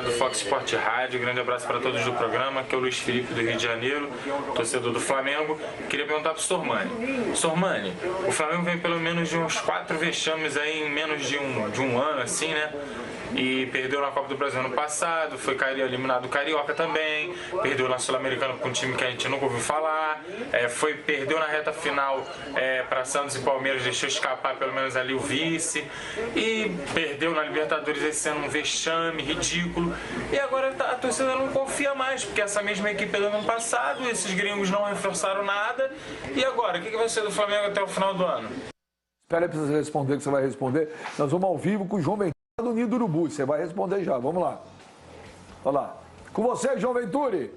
Do Fox Sport Rádio, grande abraço para todos do programa, que é o Luiz Felipe do Rio de Janeiro, torcedor do Flamengo. Queria perguntar para o Sormani. Sormani, o Flamengo vem pelo menos de uns 4 vexames aí em menos de um ano, assim, né? E perdeu na Copa do Brasil ano passado, foi eliminado do Carioca também, perdeu na Sul-Americana com um time que a gente nunca ouviu falar, perdeu na reta final para Santos e Palmeiras, deixou escapar pelo menos ali o vice, e perdeu na Libertadores esse ano, um vexame ridículo, e agora a torcida não confia mais, porque essa mesma equipe do ano passado, esses gringos não reforçaram nada, e agora, o que vai ser do Flamengo até o final do ano? Espera aí para você responder, que você vai responder. Nós vamos ao vivo com o João Ventura do Ninho do Urubu. Você vai responder já. Vamos lá. Olha lá. Com você, João Venturi.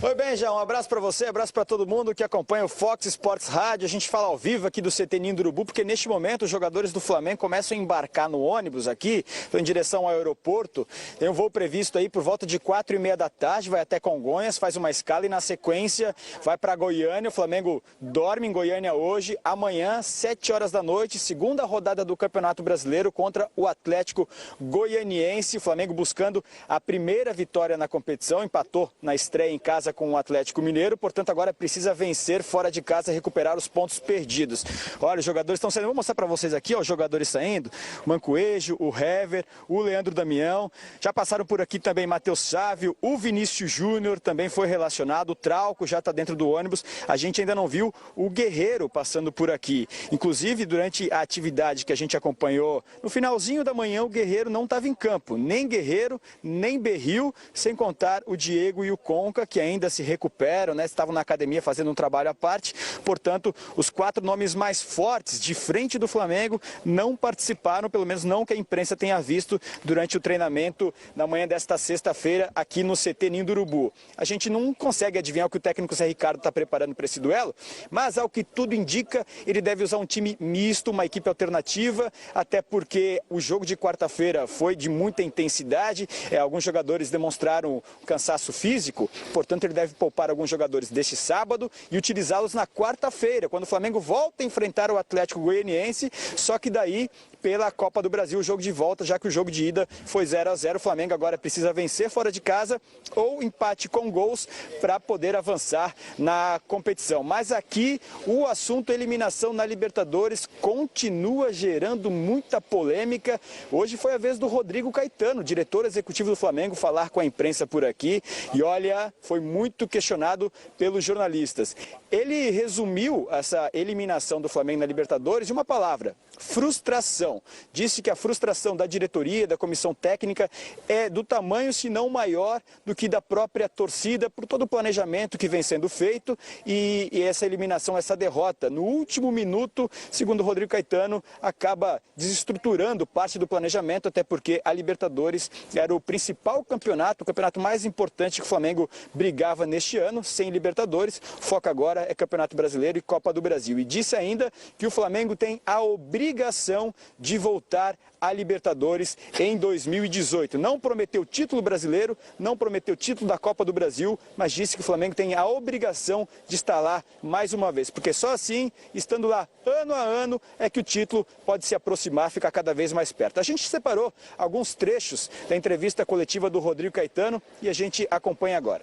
Oi, Benja, um abraço para você, abraço para todo mundo que acompanha o Fox Sports Rádio. A gente fala ao vivo aqui do CT Ninho do Urubu, porque neste momento os jogadores do Flamengo começam a embarcar no ônibus aqui, em direção ao aeroporto. Tem um voo previsto aí por volta de 4h30 da tarde, vai até Congonhas, faz uma escala e na sequência vai para Goiânia. O Flamengo dorme em Goiânia hoje, amanhã, 7 horas da noite, segunda rodada do Campeonato Brasileiro contra o Atlético Goianiense. O Flamengo buscando a primeira vitória na competição, empatou na estreia em casa com o Atlético Mineiro, portanto agora precisa vencer fora de casa, recuperar os pontos perdidos. Olha, os jogadores estão saindo, vou mostrar para vocês aqui, ó, os jogadores saindo, o Mancoejo, o Hever, o Leandro Damião, já passaram por aqui também Matheus Sávio, o Vinícius Júnior também foi relacionado, o Trauco já está dentro do ônibus, a gente ainda não viu o Guerreiro passando por aqui, inclusive durante a atividade que a gente acompanhou no finalzinho da manhã, o Guerreiro não estava em campo, nem Guerreiro, nem Berril, sem contar o Diego e o Conca, que ainda se recuperam, né? Estavam na academia fazendo um trabalho à parte, portanto, os 4 nomes mais fortes de frente do Flamengo não participaram, pelo menos não que a imprensa tenha visto durante o treinamento na manhã desta sexta-feira aqui no CT Ninho do Urubu. A gente não consegue adivinhar o que o técnico Zé Ricardo está preparando para esse duelo, mas ao que tudo indica, ele deve usar um time misto, uma equipe alternativa, até porque o jogo de quarta-feira foi de muita intensidade, alguns jogadores demonstraram cansaço físico, portanto ele deve poupar alguns jogadores deste sábado e utilizá-los na quarta-feira, quando o Flamengo volta a enfrentar o Atlético Goianiense, só que daí pela Copa do Brasil, o jogo de volta, já que o jogo de ida foi 0-0, o Flamengo agora precisa vencer fora de casa ou empate com gols para poder avançar na competição. Mas aqui o assunto eliminação na Libertadores continua gerando muita polêmica. Hoje foi a vez do Rodrigo Caetano, diretor executivo do Flamengo, falar com a imprensa por aqui e olha, foi muito questionado pelos jornalistas. Ele resumiu essa eliminação do Flamengo na Libertadores de uma palavra: frustração. Disse que a frustração da diretoria, da comissão técnica, é do tamanho, se não maior, do que da própria torcida, por todo o planejamento que vem sendo feito e essa eliminação, essa derrota, no último minuto, segundo o Rodrigo Caetano, acaba desestruturando parte do planejamento, até porque a Libertadores era o principal campeonato, o campeonato mais importante que o Flamengo brigava neste ano, sem Libertadores. O foco agora é Campeonato Brasileiro e Copa do Brasil. E disse ainda que o Flamengo tem a obrigação de voltar à Libertadores em 2018. Não prometeu título brasileiro, não prometeu título da Copa do Brasil, mas disse que o Flamengo tem a obrigação de estar lá mais uma vez, porque só assim, estando lá ano a ano, é que o título pode se aproximar, ficar cada vez mais perto. A gente separou alguns trechos da entrevista coletiva do Rodrigo Caetano e a gente acompanha agora.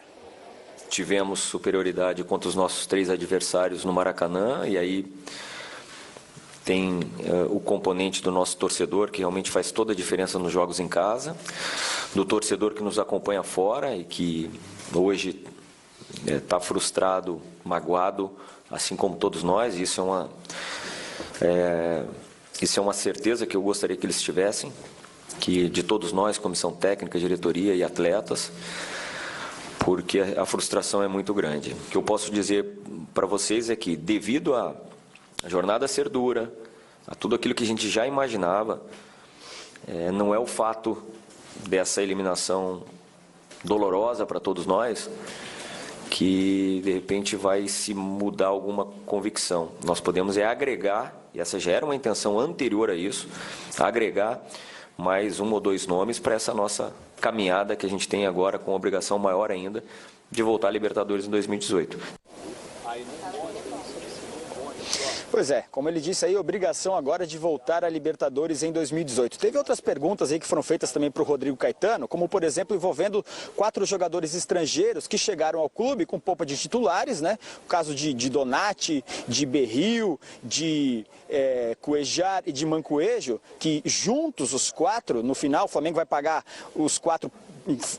Tivemos superioridade contra os nossos 3 adversários no Maracanã e aí tem o componente do nosso torcedor, que realmente faz toda a diferença nos jogos em casa, do torcedor que nos acompanha fora e que hoje está frustrado, magoado, assim como todos nós. Isso é uma certeza que eu gostaria que eles tivessem, que de todos nós, comissão técnica, diretoria e atletas, porque a frustração é muito grande. O que eu posso dizer para vocês é que, devido a jornada ser dura, a tudo aquilo que a gente já imaginava, não é o fato dessa eliminação dolorosa para todos nós que, de repente, vai se mudar alguma convicção. Nós podemos agregar, e essa já era uma intenção anterior a isso, agregar mais 1 ou 2 nomes para essa nossa caminhada que a gente tem agora, com obrigação maior ainda de voltar à Libertadores em 2018. Pois é, como ele disse aí, obrigação agora de voltar à Libertadores em 2018. Teve outras perguntas aí que foram feitas também para o Rodrigo Caetano, como por exemplo envolvendo 4 jogadores estrangeiros que chegaram ao clube com polpa de titulares, né? O caso de Donati, de Berril, de Cuejar e de Mancoejo, que juntos os 4, no final o Flamengo vai pagar os 4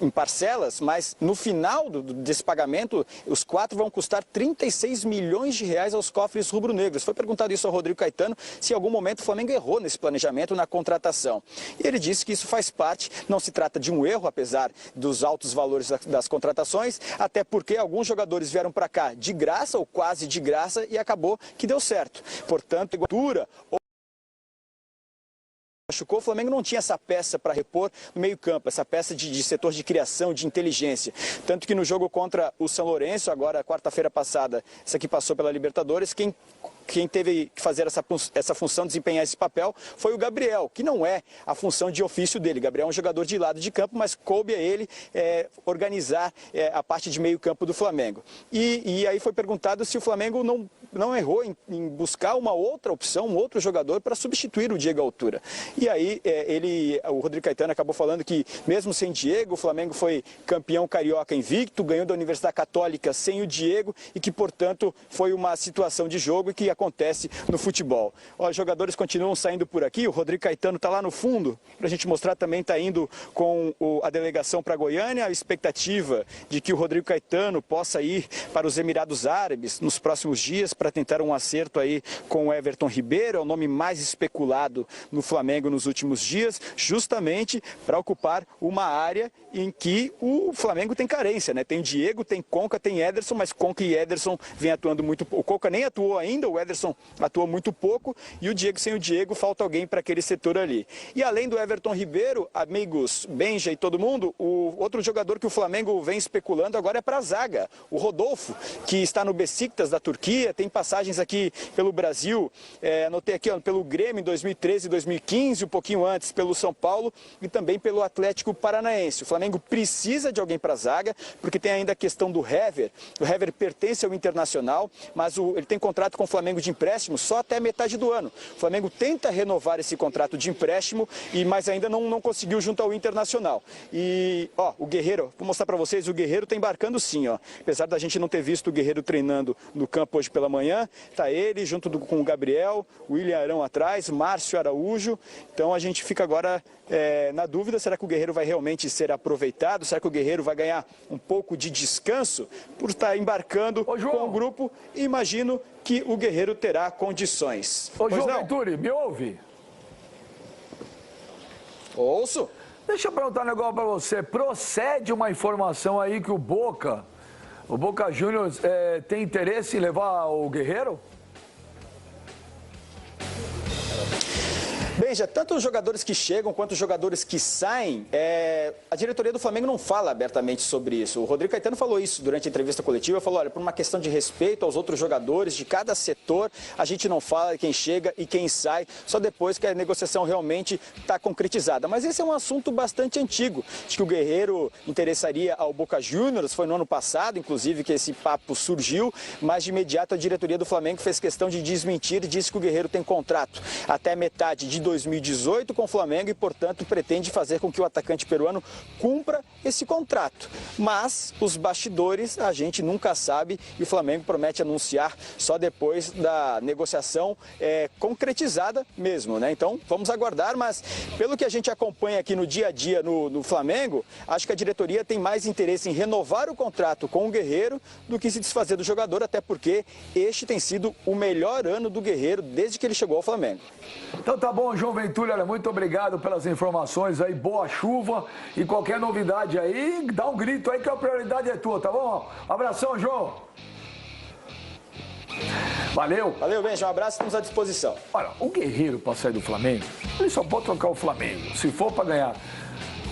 em parcelas, mas no final desse pagamento, os 4 vão custar 36 milhões de reais aos cofres rubro-negros. Foi perguntado isso ao Rodrigo Caetano, se em algum momento o Flamengo errou nesse planejamento, na contratação. E ele disse que isso faz parte, não se trata de um erro, apesar dos altos valores das contratações, até porque alguns jogadores vieram para cá de graça ou quase de graça e acabou que deu certo. Portanto, igualtura machucou, o Flamengo não tinha essa peça para repor no meio-campo, essa peça de setor de criação, de inteligência. Tanto que no jogo contra o São Lourenço, agora quarta-feira passada, essa aqui passou pela Libertadores, quem teve que fazer essa função, desempenhar esse papel, foi o Gabriel, que não é a função de ofício dele. Gabriel é um jogador de lado de campo, mas coube a ele organizar a parte de meio campo do Flamengo. E aí foi perguntado se o Flamengo não errou em buscar uma outra opção, um outro jogador para substituir o Diego Altura. E aí o Rodrigo Caetano acabou falando que mesmo sem Diego, o Flamengo foi campeão carioca invicto, ganhou da Universidade Católica sem o Diego e que, portanto, foi uma situação de jogo que acontece no futebol. Os jogadores continuam saindo por aqui, o Rodrigo Caetano está lá no fundo, para a gente mostrar também, está indo com a delegação para Goiânia, a expectativa de que o Rodrigo Caetano possa ir para os Emirados Árabes nos próximos dias para tentar um acerto aí com o Everton Ribeiro, é o nome mais especulado no Flamengo nos últimos dias, justamente para ocupar uma área em que o Flamengo tem carência, né? Tem Diego, tem Conca, tem Ederson, mas Conca e Ederson vem atuando muito pouco. O Conca nem atuou ainda, o Ederson atuou muito pouco e o Diego, sem o Diego, falta alguém para aquele setor ali. E além do Everton Ribeiro, amigos, Benja e todo mundo, o outro jogador que o Flamengo vem especulando agora é para a zaga, o Rodolfo, que está no Besiktas da Turquia, tem passagens aqui pelo Brasil, anotei aqui, pelo Grêmio em 2013 e 2015, um pouquinho antes pelo São Paulo e também pelo Atlético Paranaense. O Flamengo precisa de alguém para a zaga, porque tem ainda a questão do Hever. O Hever pertence ao Internacional, mas ele tem contrato com o Flamengo de empréstimo só até metade do ano. O Flamengo tenta renovar esse contrato de empréstimo, mas ainda não conseguiu junto ao Internacional. E, o Guerreiro, vou mostrar para vocês, o Guerreiro está embarcando sim, apesar da gente não ter visto o Guerreiro treinando no campo hoje pela manhã, está ele junto com o Gabriel, o William Arão atrás, Márcio Araújo. Então a gente fica agora na dúvida, será que o Guerreiro vai realmente ser aproveitado? Será que o Guerreiro vai ganhar um pouco de descanso por estar embarcando com o grupo? Imagino que o Guerreiro terá condições. Ô, João Venturi, me ouve? Ouço. Deixa eu perguntar um negócio pra você. Procede uma informação aí que o Boca Juniors tem interesse em levar o Guerreiro? Benja, tanto os jogadores que chegam quanto os jogadores que saem, a diretoria do Flamengo não fala abertamente sobre isso. O Rodrigo Caetano falou isso durante a entrevista coletiva, falou, olha, por uma questão de respeito aos outros jogadores de cada setor, a gente não fala quem chega e quem sai, só depois que a negociação realmente está concretizada. Mas esse é um assunto bastante antigo, de que o Guerreiro interessaria ao Boca Juniors, foi no ano passado, inclusive, que esse papo surgiu, mas de imediato a diretoria do Flamengo fez questão de desmentir e disse que o Guerreiro tem contrato até metade de 2018 com o Flamengo e, portanto, pretende fazer com que o atacante peruano cumpra esse contrato. Mas os bastidores a gente nunca sabe e o Flamengo promete anunciar só depois da negociação concretizada mesmo, né? Então, vamos aguardar, mas pelo que a gente acompanha aqui no dia a dia no Flamengo, acho que a diretoria tem mais interesse em renovar o contrato com o Guerreiro do que se desfazer do jogador, até porque este tem sido o melhor ano do Guerreiro desde que ele chegou ao Flamengo. Então tá bom, João Venturi, olha, muito obrigado pelas informações aí, boa chuva e qualquer novidade aí, dá um grito aí que a prioridade é tua, tá bom? Abração, João. Valeu. Valeu, Benja, um abraço, estamos à disposição. Olha, o Guerreiro para sair do Flamengo, ele só pode trocar o Flamengo, se for para ganhar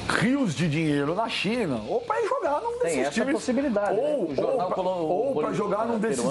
rios de dinheiro na China, ou para ir jogar num desses Tem essa times. possibilidade, Ou, né? para jogar num desses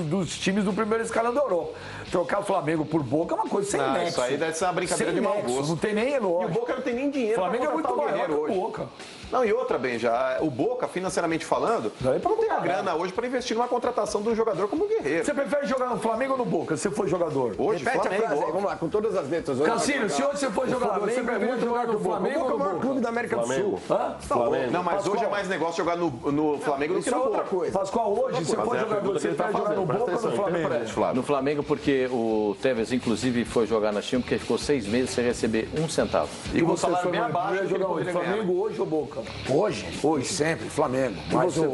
dos times do primeiro escalão da Europa. Trocar Flamengo por Boca é uma coisa sem nexo. Isso aí deve ser uma brincadeira sem de mau nexo, gosto. Não tem nem E lógica. o Boca não tem nem dinheiro O Flamengo é muito contratar o maior Guerreiro que o hoje. Boca. Não, e outra, Benja, o Boca, financeiramente falando, Daí pra não tem a pagar. grana hoje para investir numa contratação de um jogador como o Guerreiro. Você prefere jogar no Flamengo ou no Boca, se for jogador? Hoje, Repete a Flamengo, frase aí, vamos lá, com todas as letras. Cassino, se hoje você for jogador, você prefere jogar no Flamengo O Boca é ou o maior no clube Boca? da América do Sul. Hã? Flamengo. Não, mas Pascoal. hoje é mais negócio jogar no Flamengo do que Isso é no outra Boca. coisa. Pascoal, hoje, se for jogador, você prefere jogar no Boca ou no Flamengo? No Flamengo, porque o Tevez, inclusive, foi jogar na China, porque ficou 6 meses sem receber um centavo. E com o você, salário bem Sormani, abaixo do que ele jogar onde? poderia ganhar. Flamengo hoje ou Boca? Hoje, sempre, Flamengo.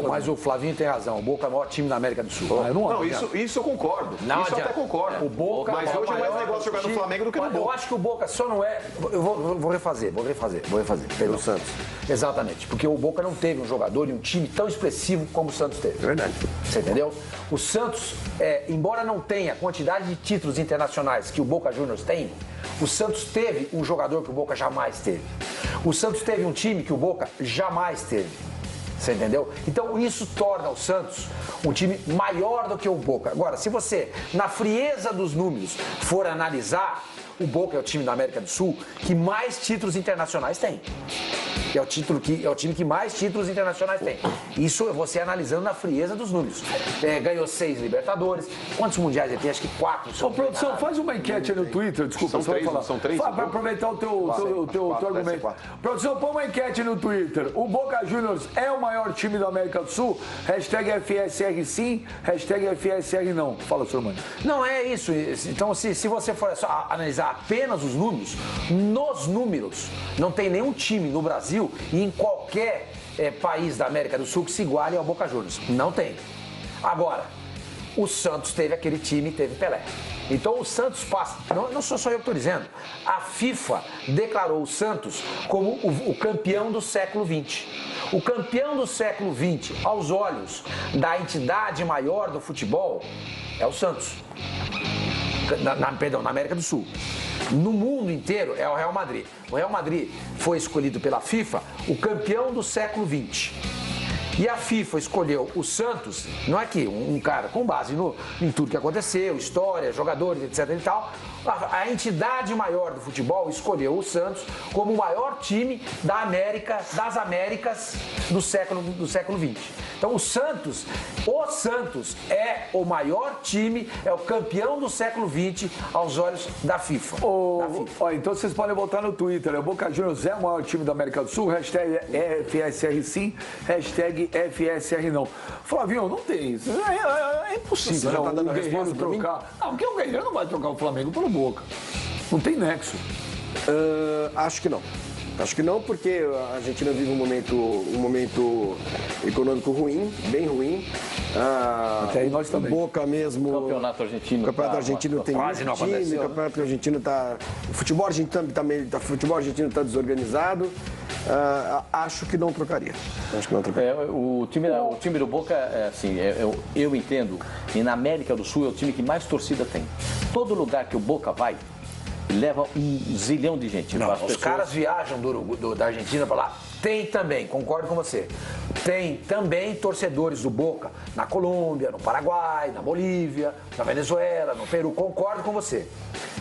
Mas o Flavinho tem razão. O Boca é o maior time da América do Sul. Eu não Não, acho. isso eu concordo. Não isso eu adianta. até concordo. O Boca Mas é o hoje é mais maior negócio jogar no time. Flamengo do que no Eu Boca. acho que o Boca só não é. Eu vou refazer. Pelo Santos. Exatamente. Porque o Boca não teve um jogador e um time tão expressivo como o Santos teve. É verdade. Você entendeu? O Santos, embora não tenha a quantidade de títulos internacionais que o Boca Juniors tem, o Santos teve um jogador que o Boca jamais teve. O Santos teve um time que o Boca jamais teve. Você entendeu? Então isso torna o Santos um time maior do que o Boca. Agora, se você, na frieza dos números, for analisar, o Boca é o time da América do Sul que mais títulos internacionais tem. É o time que mais títulos internacionais tem. Isso é você analisando na frieza dos números. Ganhou 6 Libertadores. Quantos mundiais ele tem? Acho que 4. Ô, produção, faz uma enquete aí no Twitter, desculpa, São só pra três, falar. são três, Vai aproveitar o teu quatro, argumento. deve ser quatro. Produção, põe uma enquete no Twitter. O Boca Juniors é o maior time da América do Sul? Hashtag FSR sim, hashtag FSR não. Fala, Sormani. Não é isso. Então, se você for só analisar apenas os números, nos números, não tem nenhum time no Brasil e em qualquer país da América do Sul que se iguale ao Boca Juniors. Não tem. Agora, o Santos teve aquele time, teve Pelé. Então o Santos passa, não sou só eu que estou dizendo, a FIFA declarou o Santos como o campeão do século XX. O campeão do século XX, aos olhos da entidade maior do futebol, é o Santos. Na América do Sul. No mundo inteiro é o Real Madrid. O Real Madrid foi escolhido pela FIFA o campeão do século XX. E a FIFA escolheu o Santos, não é que um cara com base em tudo que aconteceu, história, jogadores, etc e tal. A entidade maior do futebol escolheu o Santos como o maior time das Américas do século XX. Então o Santos é o maior time, é o campeão do século XX aos olhos da FIFA. Então vocês podem botar no Twitter. O Boca Juniors é o maior time da América do Sul. Hashtag FSR sim, hashtag FSR não. Flavinho, não tem isso. É impossível. Você já tá dando o Guerreiro resposta pra mim? trocar. Não, porque o Guerreiro não vai trocar o Flamengo pelo Boca. Não tem nexo. Acho que não. Acho que não, porque a Argentina vive um momento econômico ruim, bem ruim. Até aí nós também. Boca mesmo. O campeonato argentino. O campeonato argentino tem quase muito não time, aconteceu, o campeonato argentino está. O futebol argentino está desorganizado. Acho que não trocaria. O time do Boca, eu entendo, e na América do Sul é o time que mais torcida tem. Todo lugar que o Boca vai, leva um zilhão de gente. Os caras viajam da Argentina para lá. Tem também, concordo com você, tem também torcedores do Boca na Colômbia, no Paraguai, na Bolívia, na Venezuela, no Peru, concordo com você.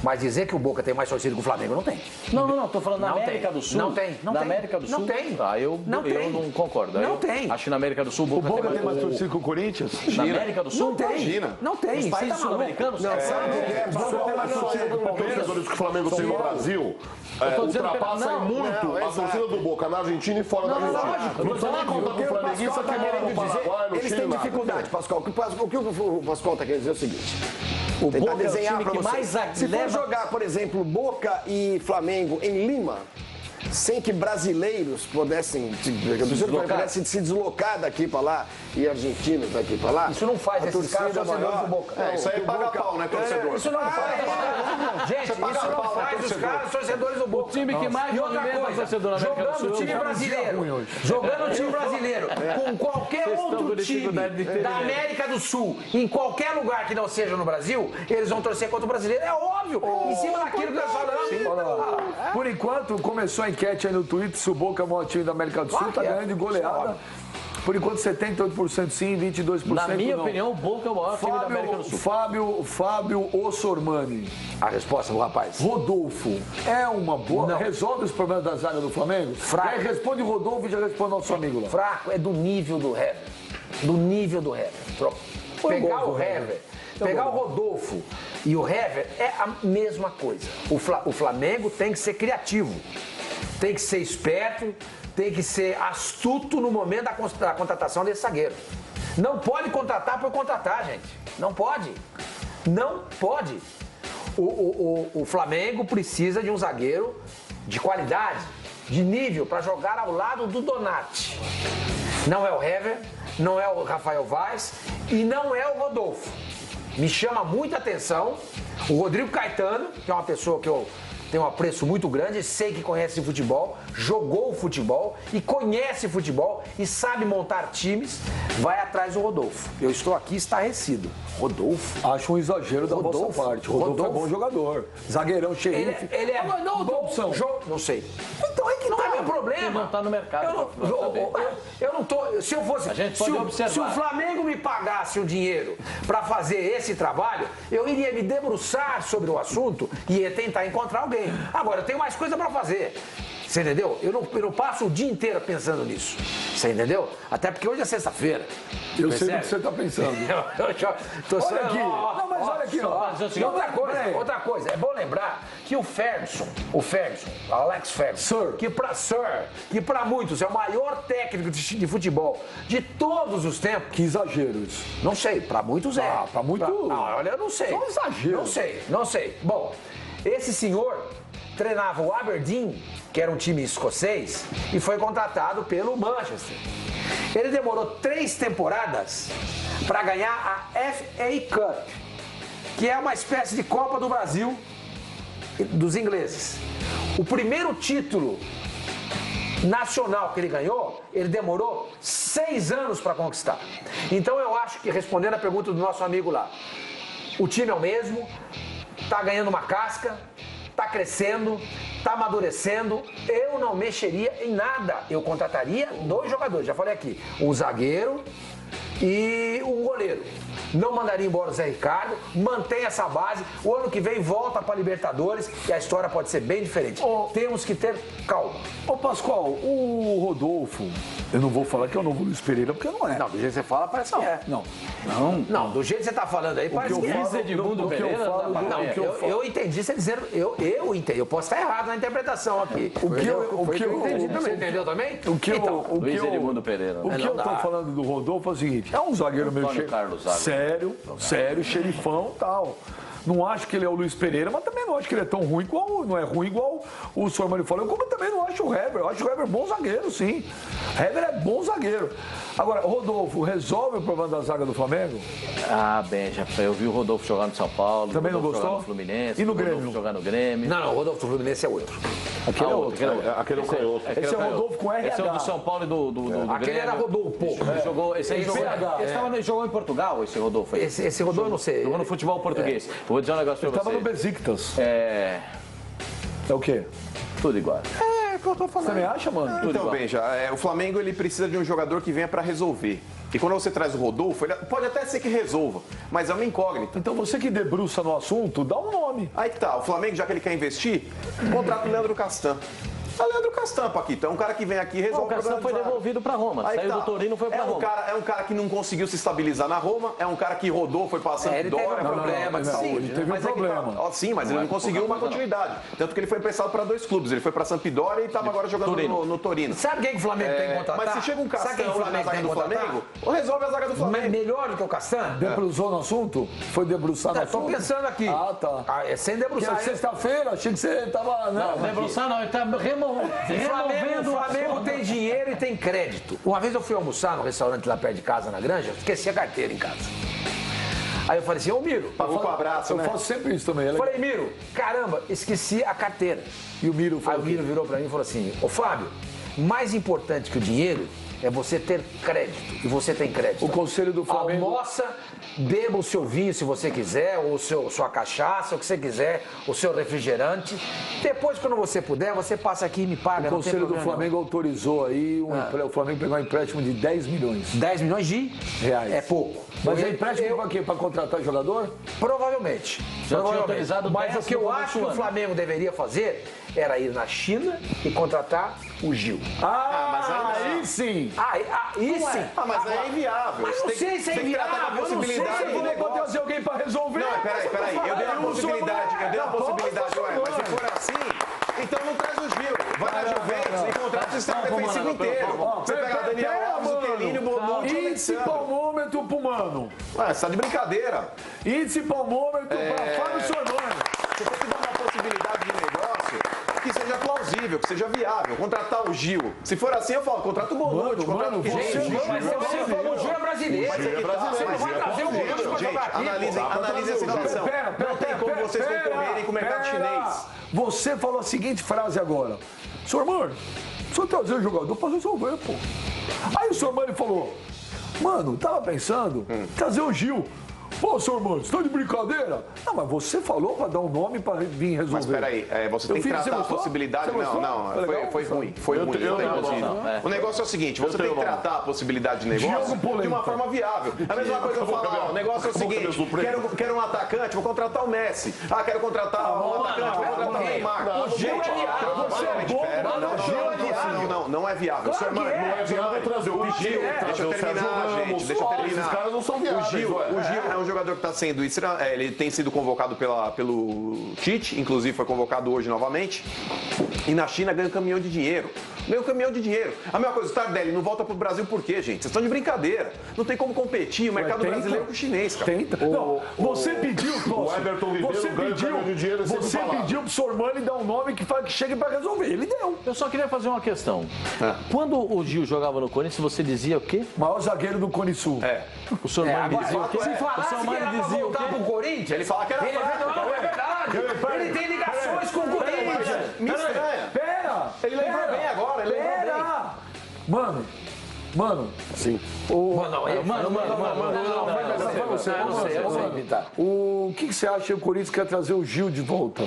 Mas dizer que o Boca tem mais torcida que o Flamengo, não tem. Não, tô falando na Não América tem. do Sul. Não tem. Na América do Sul. Não tem. Eu não concordo. Não tem. Acho que na América do Sul O Boca tem mais torcida que o Corinthians? Na América do Sul? Não tem. Imagina. Não tem. Os países sul-americanos? Torcedores que o Flamengo tem no Brasil ultrapassa muito a torcida do Boca na Argentina e fora da Argentina. Não precisa nem contar com o flamenguista que mora no Paraguai, no Eles Chile, têm nada. dificuldade, Pascoal. O que o Pascoal está querendo dizer é o seguinte. O Tentar Boca é o desenhar time pra que você. mais Se for leva... jogar, por exemplo, Boca e Flamengo em Lima, sem que brasileiros pudessem se deslocar daqui para lá e argentinos daqui para lá. Isso não faz a esses caras torcida torcedores maior. do Boca. Isso aí paga pau, né, torcedor? Isso não faz. Gente, isso não faz os caras torcedores do Boca. O time que mais E outra movimenta coisa, torcedor na América do Sul, jogando o time brasileiro, jogando o time brasileiro com qualquer Vocês estão outro com time dificuldade de entender. da América do Sul, em qualquer lugar que não seja no Brasil, eles vão torcer contra o brasileiro. É óbvio. Em cima daquilo que nós falamos. Olha lá. Por enquanto, começou a enquete aí no Twitter se o Boca é o maior time da América do Sul. Tá ganhando de goleada. Por enquanto, 78% sim, 22% não. Na minha opinião, o Boca é o maior time da América do Sul. Fábio Ossormani. A resposta do rapaz. Rodolfo é uma boa. Não. Resolve os problemas da zaga do Flamengo? Fraco. Aí responde o Rodolfo e já responde nosso amigo lá. Fraco é do nível do Hever. Do nível do Hever. Pegar o Hever, pegar o Rodolfo e o Hever é a mesma coisa. O Flamengo tem que ser criativo, tem que ser esperto, tem que ser astuto no momento da contratação desse zagueiro. Não pode contratar por contratar, gente. Não pode. Não pode. O Flamengo precisa de um zagueiro de qualidade, de nível, para jogar ao lado do Donati. Não é o Hever, não é o Rafael Vaz e não é o Rodolfo. Me chama muita atenção o Rodrigo Caetano, que é uma pessoa que eu tenho um apreço muito grande, sei que conhece futebol, jogou futebol e conhece futebol e sabe montar times, vai atrás do Rodolfo. Eu estou aqui estarrecido. Rodolfo? Acho um exagero da vossa parte. Rodolfo é bom jogador. Zagueirão, xerife. Ele é não, boa opção. Não sei. Então é que não é meu problema. Ele não tá no mercado. Eu não tô. Se eu fosse. A gente pode observar. Se o Flamengo me pagasse um dinheiro para fazer esse trabalho, eu iria me debruçar sobre o assunto e ia tentar encontrar alguém. Agora, eu tenho mais coisa para fazer. Você entendeu? Eu não passo o dia inteiro pensando nisso. Você entendeu? Até porque hoje é sexta-feira. Eu sei do que você está pensando. Olha aqui. Não, mas olha aqui, ó. Outra coisa, é bom lembrar que o Ferguson, Alex Ferguson, que para muitos é o maior técnico de futebol de todos os tempos. Que exagero isso. Não sei, para muitos é. Para muitos. Olha, eu não sei. Só um exagero. Não sei. Bom, esse senhor treinava o Aberdeen, que era um time escocês, e foi contratado pelo Manchester. Ele demorou 3 temporadas para ganhar a FA Cup, que é uma espécie de Copa do Brasil dos ingleses. O primeiro título nacional que ele ganhou, ele demorou 6 anos para conquistar. Então eu acho que, respondendo a pergunta do nosso amigo lá, o time é o mesmo, tá ganhando uma casca, tá crescendo, tá amadurecendo. Eu não mexeria em nada. Eu contrataria 2 jogadores, já falei aqui, um zagueiro e um goleiro. Não mandaria embora o Zé Ricardo, mantém essa base. O ano que vem volta para a Libertadores e a história pode ser bem diferente. Temos que ter calma. Ô Pascoal, o Rodolfo, eu não vou falar que é o novo Luiz Pereira, porque não é. Não, do jeito que você fala, parece que é. Não, do jeito que você está falando aí, parece que é. Edmundo Pereira, eu entendi você dizendo, eu entendi. Eu posso estar errado na interpretação aqui. O que eu entendi também. Você entendeu também? Luiz Edmundo Pereira. O que eu tô falando do Rodolfo é o seguinte, é um zagueiro meio sério, xerifão e tal. Não acho que ele é o Luiz Pereira, mas também não acho que ele é tão ruim igual, não é ruim igual o Sormani falou. Como eu também não acho o Hever. Eu acho o Hever bom zagueiro, sim. Hever é bom zagueiro. Agora, Rodolfo, resolve o problema da zaga do Flamengo? Benja, eu vi o Rodolfo jogar no São Paulo. Também não gostou? Jogar no Fluminense. E no Grêmio? Jogar no Grêmio. Não, o Rodolfo do Fluminense é outro. Aquele é outro. Aquele é o canhoto. Esse é o Rodolfo com RH. Esse é o do São Paulo e do Grêmio. Aquele era Rodolfo. Jogou, esse aí jogou em Portugal, esse Rodolfo aí. Esse Rodolfo eu não sei. Jogou no futebol português. Vou dizer um negócio pra você. Ele tava no Besiktas. É o quê? tudo igual. É que eu tô falando. Você me acha, mano? Tudo então, bem, já. O Flamengo ele precisa de um jogador que venha para resolver. E quando você traz o Rodolfo, ele pode até ser que resolva, mas é uma incógnita. Então você que debruça no assunto, dá um nome. Aí que tá, o Flamengo, já que ele quer investir, contrata o Leandro Castan. É o Leandro Castan, Paquito. É um cara que vem aqui e resolve o problema. O Castan foi devolvido para Roma. Saiu do Torino e foi para Roma. É um cara que não conseguiu se estabilizar na Roma. É um cara que rodou, foi para a Sampdoria. Ele teve um problema de saúde. Ele teve um problema. Sim, mas ele não conseguiu uma continuidade. Tanto que ele foi emprestado para 2 clubes. Ele foi para a Sampdoria e estava agora jogando no Torino. Sabe quem que o Flamengo tem que contratar? Mas se chega um Castan na zaga do Flamengo, resolve a zaga do Flamengo. Melhor do que o Castan? Debrusou no assunto? Foi debruçar no assunto? Estou pensando aqui. Ah, tá. É sem debruçar. Sexta-feira, achei que você estava... Não, debruçar não, ele está removendo. O Flamengo tem dinheiro e tem crédito. Uma vez eu fui almoçar no restaurante lá perto de casa, na Granja, esqueci a carteira em casa. Aí eu falei assim, ô Miro... Pagou com abraço, né? Eu faço sempre isso também. Falei, Miro, caramba, esqueci a carteira. E o Miro falou... Aí o Miro virou pra mim e falou assim, ô Fábio, mais importante que o dinheiro é você ter crédito. E você tem crédito. O conselho do Flamengo... Almoça, beba o seu vinho se você quiser, ou sua cachaça, o que você quiser, o seu refrigerante. Depois, quando você puder, você passa aqui e me paga. O conselho do Flamengo autorizou aí, o Flamengo pegou um empréstimo de 10 milhões. 10 milhões de reais. É pouco. Mas é empréstimo para quê? Para contratar jogador? Provavelmente. Já tinha autorizado Mas o que eu acho que o Flamengo deveria fazer era ir na China e contratar o Gil. mas aí sim. Aí sim. Mas aí é inviável. Mas não sei se é inviável. A possibilidade de Não pode trazer alguém para resolver. Não, peraí. Eu dei uma possibilidade. Ué, mas se for assim, então não traz o Gil. Vai na Juventus e contrata o sistema defensivo inteiro. Você pega Daniel Alves, o Telino, o Bonucci, o Índice Alexandre. palmômetro pro Mano. Você tá de brincadeira. Índice palmômetro para Fábio Sormani. Você tem que dar uma possibilidade de negócio que seja plausível, que seja viável. Contratar o Gil. Se for assim, eu falo, contrata o Bonucci, contrata o Você falou o Gil é brasileiro. Você não vai trazer o Bonucci pra jogar aqui. Analisem a situação. Não tem como vocês concorrerem com o mercado chinês. Você falou a seguinte frase agora. Sormani, se eu trazer o jogador para resolver, pô. Aí o Sormani falou, mano, tava pensando trazer o Gil. Pô, Sormani, você tá de brincadeira? Não, mas você falou pra dar um nome pra vir resolver. Mas peraí, você tem que tratar a possibilidade. Não, foi ruim. Foi ruim. O negócio é o seguinte: você tem que tratar a possibilidade de negócio de uma forma viável. A mesma coisa eu falar, o negócio é o seguinte: quero um atacante, vou contratar o Messi. Quero contratar um atacante, vou contratar o Neymar. O Gil é viável. Você é bom. Não é viável. Não é viável trazer o Gil. Deixa eu terminar, gente. Deixa eu terminar. Esses caras não são viáveis. O Gil é um jogador que está sendo... Ele tem sido convocado pelo Tite, inclusive foi convocado hoje novamente. E na China ganha um caminhão de dinheiro. A mesma coisa, o Tardelli não volta pro Brasil por quê, gente? Vocês estão de brincadeira. Não tem como competir o mercado brasileiro com o chinês, cara. Não, você pediu, o Everton Ribeiro você pediu pro Sormani dar um nome que chegue para resolver. Ele deu. Eu só queria fazer uma questão. Quando o Gil jogava no Corinthians, você dizia o quê? Maior zagueiro do Cone Sul. O Sormani dizia o quê? Se falasse que era pra voltar pro Corinthians, Ele fala que era é verdade. Ele tem ligações com o Corinthians. Me estranha. Pera! Ele lembrou bem agora, ele lembrou bem. Mano. Sim. O que você acha que o Corinthians quer trazer o Gil de volta?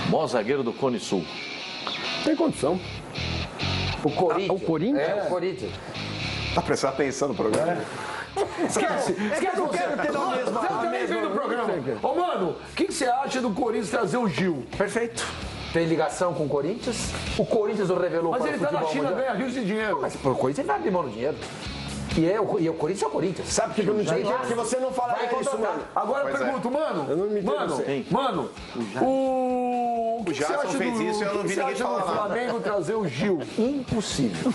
Maior zagueiro do Cone Sul. Tem condição. O Corinthians? O Corinthians? É, o Corinthians. Tá prestando atenção no programa? Esquece, eu quero ter a mesma do programa. Ô, mano, o que você acha do Corinthians trazer o Gil? Perfeito. Tem ligação com o Corinthians. O Corinthians o revelou mas para o futebol. Mas ele tá na China, mundial. ganha rios de dinheiro. Mas o Corinthians ele vai abrir mão do dinheiro. E o Corinthians é o Corinthians. Sabe por que eu não entendi? Porque você não fala isso, mano. Agora eu pergunto, mano. Eu não me Mano, o que você Jadson acha fez isso e eu não vi ninguém falar do nada. Flamengo trazer o Gil? Impossível.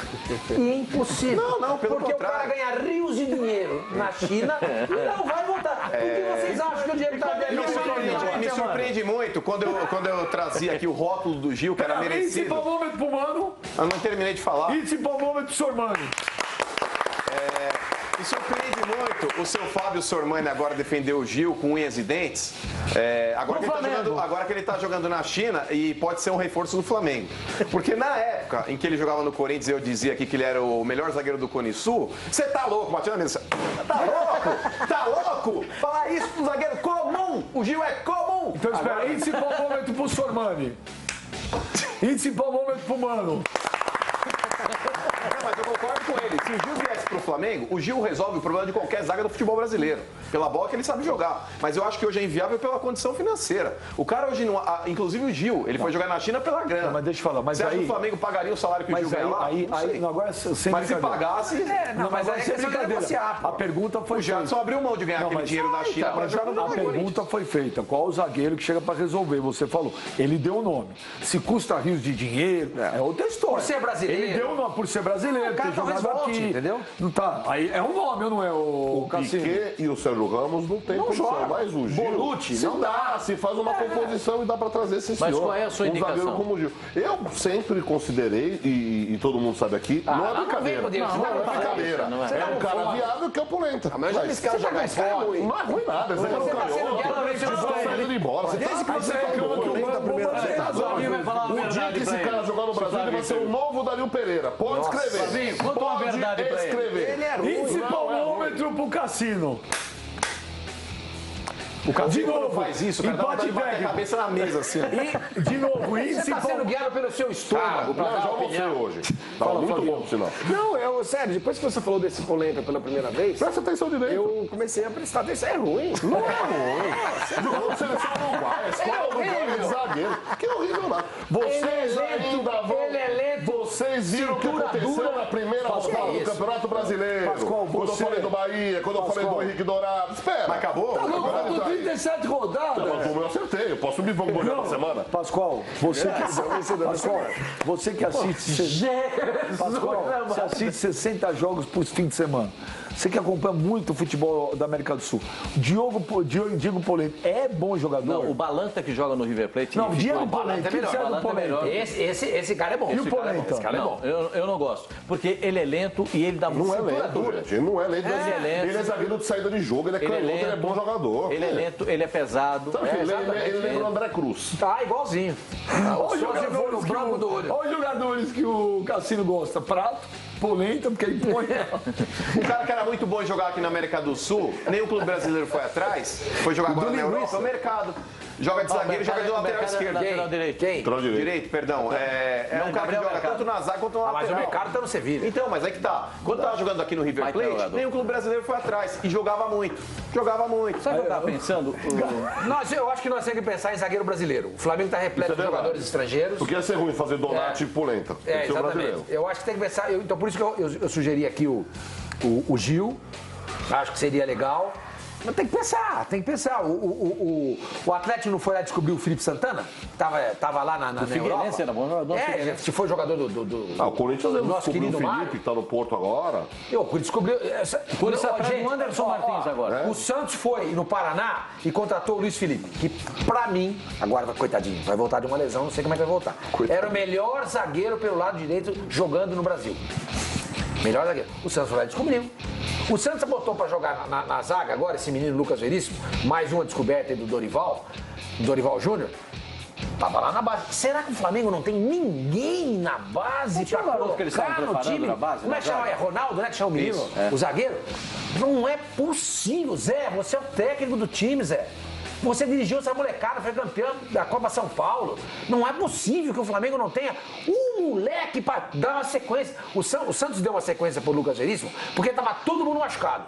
Impossível. Não, pelo porque contrário. o cara ganha rios de dinheiro na China e não vai voltar. Por que vocês acham que o dinheiro está dentro do Me surpreende muito quando eu trazia aqui o rótulo do Gil, que era merecido. Índice palmômetro pro Mano. Eu não terminei de falar. Índice palmômetro pro Sormani. Me surpreende muito o seu Fábio Sormani agora defender o Gil com unhas e dentes. Agora que ele está jogando na China e pode ser um reforço do Flamengo. Porque na época em que ele jogava no Corinthians, eu dizia aqui que ele era o melhor zagueiro do Cone Sul. Você tá louco, bateu na mesa. Tá louco? Tá louco? Falar isso pro zagueiro comum. O Gil é comum. Então espera, índice palmômetro pro Sormani. Índice palmômetro pro Mano. Não, mas eu concordo com ele. Se o Gil viesse pro Flamengo, o Gil resolve o problema de qualquer zaga do futebol brasileiro. Pela bola que ele sabe jogar. Mas eu acho que hoje é inviável pela condição financeira. O cara hoje, não, inclusive o Gil, ele foi jogar na China pela grana. Não, mas deixa eu falar. Mas você aí, acha que o Flamengo pagaria o salário que o Gil ganha lá? Agora, sem mas se pagasse... mas aí sem é brincadeira. A pergunta foi o Jadson abriu mão de ganhar aquele dinheiro da China para jogar no A pergunta foi feita. Qual o zagueiro que chega para resolver? Você falou. Ele deu o nome. Se custa rios de dinheiro, é outra história. Por ser brasileiro. Ele deu o nome por ser brasileiro, ter jogado aqui. Entendeu? Não tá. Aí é um nome, ou não é o Cassino? Piquet e o Sérgio Ramos não tem condição. Mas o Gil, Bonucci, não dá. Se faz uma composição e dá para trazer esse senhor. Mas qual é a sua indicação? Zagueiro como o Gil. Eu sempre considerei, e todo mundo sabe aqui, não é brincadeira. Não é brincadeira. É um cara viável que é opulenta. Mas já esse cara joga forte. Não é ruim nada. Esse cara é um embora. Você tá O dia que esse cara jogar no Brasil ele vai ser o novo Dario Pereira. Pode escrever. Flavinho, conta uma verdade pra ele. Escrever. Ele é ruim. Índice palmômetro pro Cassino. O cara De quando novo, faz isso, o cara dá vontade empate de bater a técnico. cabeça na mesa assim. E, de novo, Você índice está sendo guiado pelo seu estômago pra Não, dar já almocei opinião. hoje. Tava muito bom, por sinal. Não, sério, depois que você falou desse polenta pela primeira vez, Presta atenção direito. eu comecei a prestar atenção. É ruim. Não é ruim. Jogou de seleção uruguaia, escola uruguaia de zagueiro. Que horrível lá. Vocês ainda vão... Ele é lento. Vocês viram o que aconteceu na primeira rodada do Campeonato Brasileiro. Pascoal, Quando eu falei do Bahia, quando eu falei do Henrique Dourado. Espera. Mas acabou? Tá louco, Agora faltam tá aí. 37 rodadas. Mas como eu acertei, eu posso me vangloriar na semana? Pascoal, você que assiste. Pascoal, você assiste 60 jogos por fim de semana. Você que acompanha muito o futebol da América do Sul. Diego Polenta é bom jogador? Não, o Balanta que joga no River Plate. Não, ficou- Diego Balanta Polenta. é melhor, O que você acha do Balanta é melhor. Polenta? Esse cara é bom. E o Polenta? Esse cara é bom. Não, eu não gosto. Porque ele é lento e ele dá Não é cintura lento, dura. gente. Ele não é lento. Ele é lento. Ele é zagueiro de saída de jogo, ele é canhoto, ele é bom jogador. Ele é lento, ele é pesado. Sabe, ele lembra o André Cruz. Tá igualzinho. Olha o branco do olho. Olha os jogadores que o Cassino gosta. Prato, Polenta, porque ele põe. Um cara que era muito bom em jogar aqui na América do Sul, nenhum clube brasileiro foi atrás, foi jogar agora na Europa, é o Mercado. Joga de zagueiro e joga de lateral esquerdo. Lateral direito. Quem? Lateral direito. Direito, perdão. É um cara que Gabriel joga Mercado. tanto na zaga quanto na Mas lateral. o mercado tá no Sevilha. Então, mas aí que tá. Quando tava jogando aqui no River Vai ter Plate, jogador. nenhum clube brasileiro foi atrás. E jogava muito. Jogava muito. Sabe o que eu tava pensando? Eu acho que nós temos que pensar em zagueiro brasileiro. O Flamengo tá repleto de Isso é verdade. jogadores estrangeiros. Porque ia ser ruim fazer Donati e Polenta. Tem que ser o Exatamente. brasileiro. Eu acho que tem que pensar. Então, por isso que eu sugeri aqui o Gil. Acho que seria legal. Mas tem que pensar, tem que pensar. O Atlético não foi lá descobrir o Felipe Santana? Tava lá na Europa. Figueirense era bom jogador. Se foi jogador do O Corinthians do ele nosso descobriu o querido Felipe, Mário. que tá no Porto agora. O Corinthians descobriu. O Corinthians tá atrás do Anderson Martins agora. O Santos foi no Paraná e contratou o Luiz Felipe, que pra mim, agora coitadinho, vai voltar de uma lesão, não sei como é que vai voltar. Era o melhor zagueiro pelo lado direito jogando no Brasil. Melhor zagueiro. O Santos foi lá e descobriu. O Santos botou pra jogar na zaga agora, esse menino Lucas Veríssimo, mais uma descoberta aí do Dorival Júnior. Tava lá na base. Será que o Flamengo não tem ninguém na base pra garoto que eles estavam colocar no preparando time? na base, Como é na que chama? zaga? É Ronaldo, né? Que chama o menino? O zagueiro? Não é possível, Zé. Você é o técnico do time, Zé. Você dirigiu essa molecada, foi campeão da Copa São Paulo. Não é possível que o Flamengo não tenha um moleque para dar uma sequência. O Santos deu uma sequência pro Lucas Veríssimo porque tava todo mundo machucado.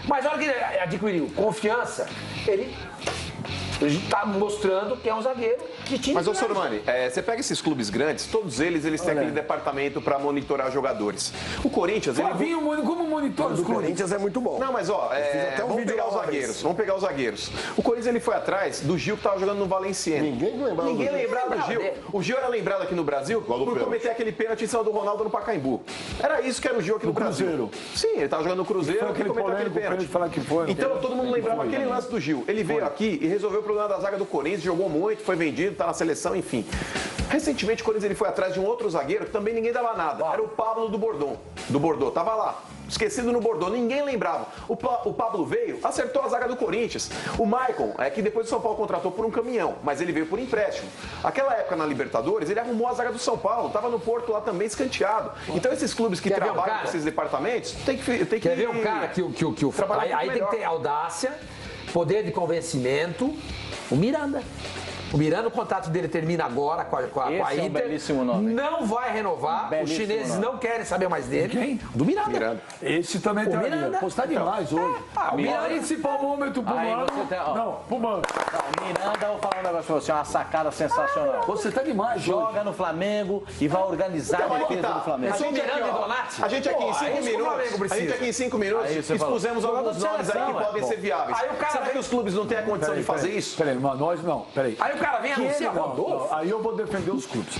Mas na hora que ele adquiriu confiança, ele tá mostrando que é um zagueiro de time. Mas, ô grande. Sormani, você pega esses clubes grandes, todos eles têm aquele departamento para monitorar jogadores. O Corinthians, ele... Flavinho, como monitor O dos clubes? Corinthians é muito bom. Não, mas ó, até um vamos vídeo pegar lá os uma zagueiros. vez. Vamos pegar os zagueiros. O Corinthians ele foi atrás do Gil que tava jogando no Valenciennes. Ninguém lembrava Ninguém do Gil. lembrava do Gil. O Gil era lembrado aqui no Brasil do por pênalti. cometer aquele pênalti em cima do Ronaldo no Pacaembu. Era isso que era o Gil aqui no Brasil. Cruzeiro. Sim, ele tava jogando no Cruzeiro Foi e aquele cometeu aquele polêmico pra pênalti. ele falar que foi, Então todo mundo lembrava aquele lance do Gil. Ele veio aqui e resolveu o problema da zaga do Corinthians, jogou muito, foi vendido, tá na seleção, enfim. Recentemente o Corinthians ele foi atrás de um outro zagueiro que também ninguém dava nada. Era o Pablo do Bordeaux. Tava lá. Esquecido no Bordeaux, ninguém lembrava. O Pablo veio, acertou a zaga do Corinthians. O Maicon, que depois o São Paulo contratou por um caminhão, mas ele veio por empréstimo. Aquela época na Libertadores, ele arrumou a zaga do São Paulo, tava no Porto lá também escanteado. Então esses clubes que Quer ver um trabalham cara? com esses departamentos, tem que Quer ver um cara que o Trabalhar aí muito tem que ter melhor. audácia, poder de convencimento. O Miranda. O Miranda, o contrato dele termina agora com a Esse é um Inter. belíssimo nome. Não vai renovar. Belíssimo Os chineses nome. não querem saber mais dele. Quem? Do Miranda. Esse também tem Miranda. Pô, você tá demais hoje. o Miranda. Esse palmômetro pro Aí Mano. você tem, ó. Não, pro Mano. Miranda, eu vou falar um negócio pra você, uma sacada sensacional. Você tá demais hoje. Joga no Flamengo e vai organizar Então, a aí que defesa tá. do Flamengo. A gente aqui, Miranda e ó, Donati? a gente aqui em Pô, 5 é isso que o Flamengo minutos, a precisa. gente aqui em 5 minutos Aí você falou. expusemos alguns Jogador de nomes aí que seleção, podem pô. ser viáveis. Aí o cara Será vem- que os clubes não têm a condição de fazer isso? Peraí, mano, nós não. Peraí. Aí o cara vem e Que anuncia ele- não, Rodolfo. não, aí eu vou defender os clubes.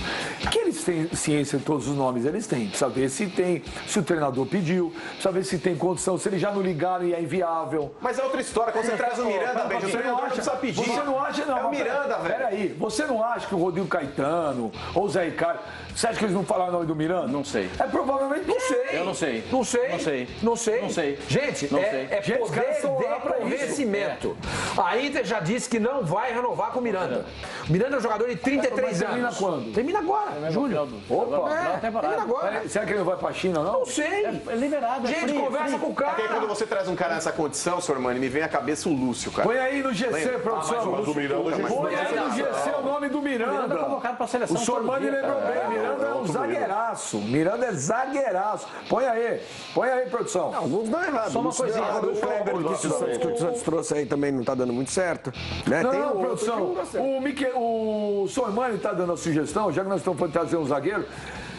Que eles têm ciência de todos os nomes, eles têm. Precisa ver se tem, se o treinador pediu, precisa ver se tem condição, se eles já não ligaram e é inviável. Mas é outra história. Quando você traz o Miranda, Benja, o treinador não precisa pedir. Você não acha, não. É o Miranda, velho. Peraí, você não acha que o Rodrigo Caetano ou o Zé Ricardo, você acha que eles não falaram o nome do Miranda? Não sei. É provavelmente não sei. Eu não sei. Não sei. Não sei. Não sei. Não sei. Gente, Não é, sei. é Gente, os caras poder estão lá de pra isso. convencimento. A Inter já disse que não vai renovar com o Miranda. Miranda é um jogador de 33 anos. Termina quando? Termina agora, julho. Opa! Termina agora. Será que ele não vai pra China, não? Não sei. É liberado, Gente, conversa com o cara. Porque quando você traz um cara nessa condição, Sormani, me vem à cabeça o Lúcio, cara. Põe aí no GC, produção. Mas o Miranda já Põe aí no GC o nome do Miranda. Miranda é convocado pra seleção. O Sormani lembrou bem. Miranda é um zagueiraço. Miranda é zagueiraço. Põe aí, produção. Alguns dão errado. Só uma coisinha. O Kleber disse que o Santos trouxe aí também não tá dando muito certo. Né? Tem Não, outro produção. que não dá certo. O Sormani está dando a sugestão, já que nós estamos fazendo um zagueiro.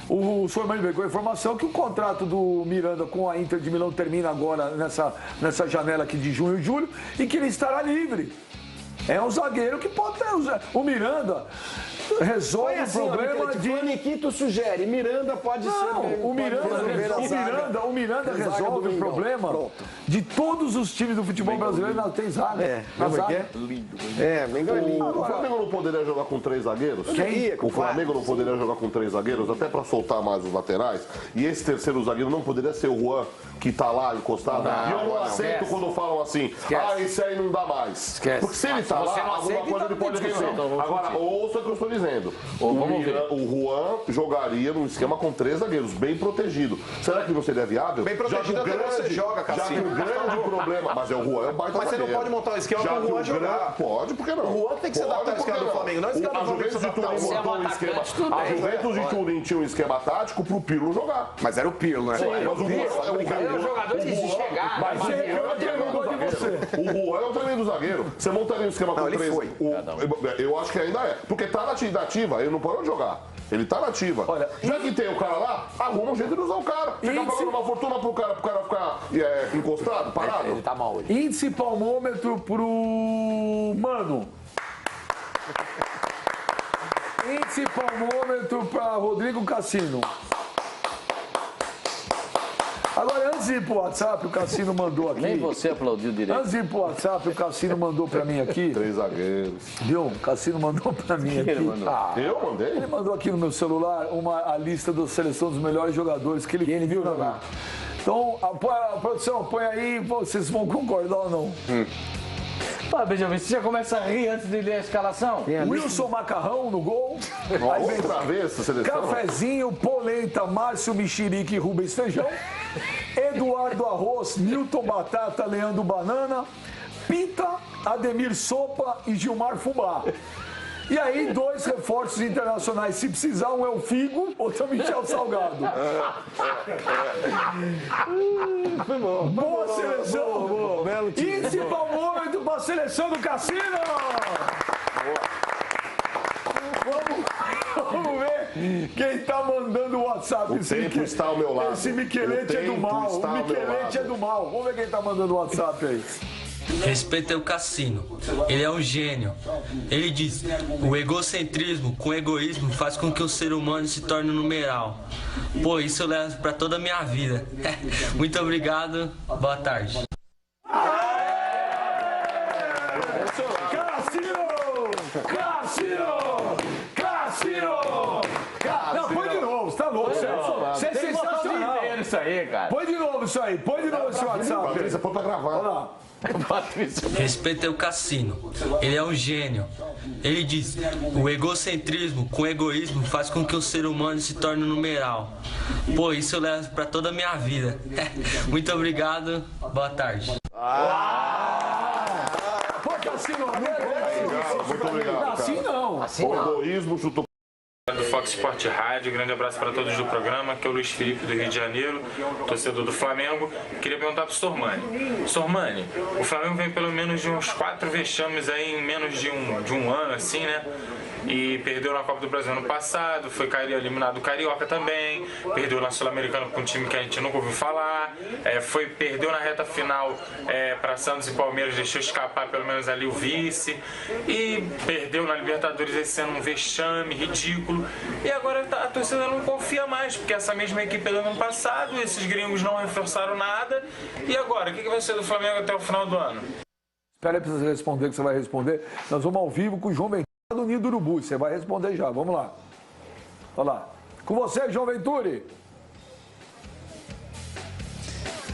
O Sormani veio com a informação que o contrato do Miranda com a Inter de Milão termina agora nessa janela aqui de junho e julho e que ele estará livre. É um zagueiro que pode ter. O Miranda resolve o problema de. O Niquito sugere, Miranda pode ser. O Miranda resolve o problema de todos os times do futebol brasileiro não tem zaga. Na zaga. O Flamengo não poderia jogar com 3 zagueiros? O Flamengo não poderia jogar com 3 zagueiros, até para soltar mais os laterais? E esse terceiro zagueiro não poderia ser o Juan, que tá lá encostado? E eu não aceito quando falam assim, esse aí não dá mais. Porque se ele tá lá, alguma coisa ele pode resolver. Agora, ouça o que eu estou dizendo. O Juan jogaria num esquema com 3 zagueiros, bem protegido. Será que não seria viável? Bem protegido até você joga, Já que o grande problema... Mas o Juan é um baita Mas você não pode montar um esquema com o Juan jogar. Pode, por que não? O Juan tem que se adaptar ao esquema do Flamengo. Não, A Juventus de Turim montou um esquema. A Juventus de Turim tinha um esquema tático pro Pirlo jogar. Mas era o Pirlo, né? Mas o Juan É um jogador de se chegar. Mas o Juan é um tremendo zagueiro. Você montaria um esquema com 3. Eu acho que ainda é. Porque tá na ativa, ele não pode jogar. Ele tá na ativa. Olha, já que tem o cara lá, arruma um jeito de usar o cara. Fica pagando uma fortuna pro cara ficar encostado, parado. Ele tá mal hoje. Índice palmômetro pro Mano. Índice palmômetro para Rodrigo Cassino. Agora, antes de ir pro WhatsApp, o Cassino mandou aqui. Nem você aplaudiu direito. Antes de ir pro WhatsApp, o Cassino mandou pra mim aqui. 3 zagueiros. Viu? O Cassino mandou pra mim aqui. Ele mandou? Eu mandei? Ele mandou aqui no meu celular a lista da seleção dos melhores jogadores que ele viu jogar. Então, a produção, põe aí, vocês vão concordar ou não? Benjamin, você já começa a rir antes de ler a escalação? Wilson Macarrão no gol. Aí vem Outra vez essa seleção. Cafezinho, Polenta, Márcio Mexerique e Rubens Feijão. Eduardo Arroz, Milton Batata, Leandro Banana. Pita, Ademir Sopa e Gilmar Fubá. E aí, 2 reforços internacionais. Se precisar, um é o Figo, outro é o Michel Salgado. Foi bom. Boa seleção. Boa, belo time. Índice palmômetro para a seleção do Cassino. Vamos ver quem tá mandando o WhatsApp. O tempo está ao meu lado. Esse Michelete é do mal. O Michelete é do mal. Vamos ver quem tá mandando o WhatsApp aí. Respeita o Cassino, ele é um gênio. Ele diz: o egocentrismo com egoísmo faz com que o ser humano se torne um numeral. Pô, isso eu levo pra toda a minha vida. Muito obrigado, boa tarde. Não, põe de novo, você tá louco, você é sensacional. Isso aí, cara. Põe de novo isso aí, põe de novo esse WhatsApp. Patrícia, põe pra gravar. Olha lá. Respeita o Cassino, ele é um gênio. Ele diz: o egocentrismo com egoísmo faz com que o ser humano se torne um numeral. Pô, isso eu levo pra toda a minha vida. Muito obrigado, boa tarde. Pô, Cassino, Muito obrigado. assim não. O egoísmo chutou. Do Fox Sport Rádio, grande abraço para todos do programa, que é o Luiz Felipe do Rio de Janeiro, torcedor do Flamengo. Queria perguntar pro Sormani. Sormani, o Flamengo vem pelo menos de uns 4 vexames aí em menos de um ano, assim, né? E perdeu na Copa do Brasil ano passado, foi eliminado do Carioca também, perdeu na Sul-Americana com um time que a gente nunca ouviu falar, perdeu na reta final para Santos e Palmeiras, deixou escapar pelo menos ali o vice, e perdeu na Libertadores esse ano um vexame ridículo, e agora a torcida não confia mais, porque essa mesma equipe do ano passado, esses gringos não reforçaram nada, e agora, o que vai ser do Flamengo até o final do ano? Espera aí pra você responder, que você vai responder. Nós vamos ao vivo com o João Ventura do Ninho do Urubu. Você vai responder já. Vamos lá. Olha lá. Com você, João Venturi.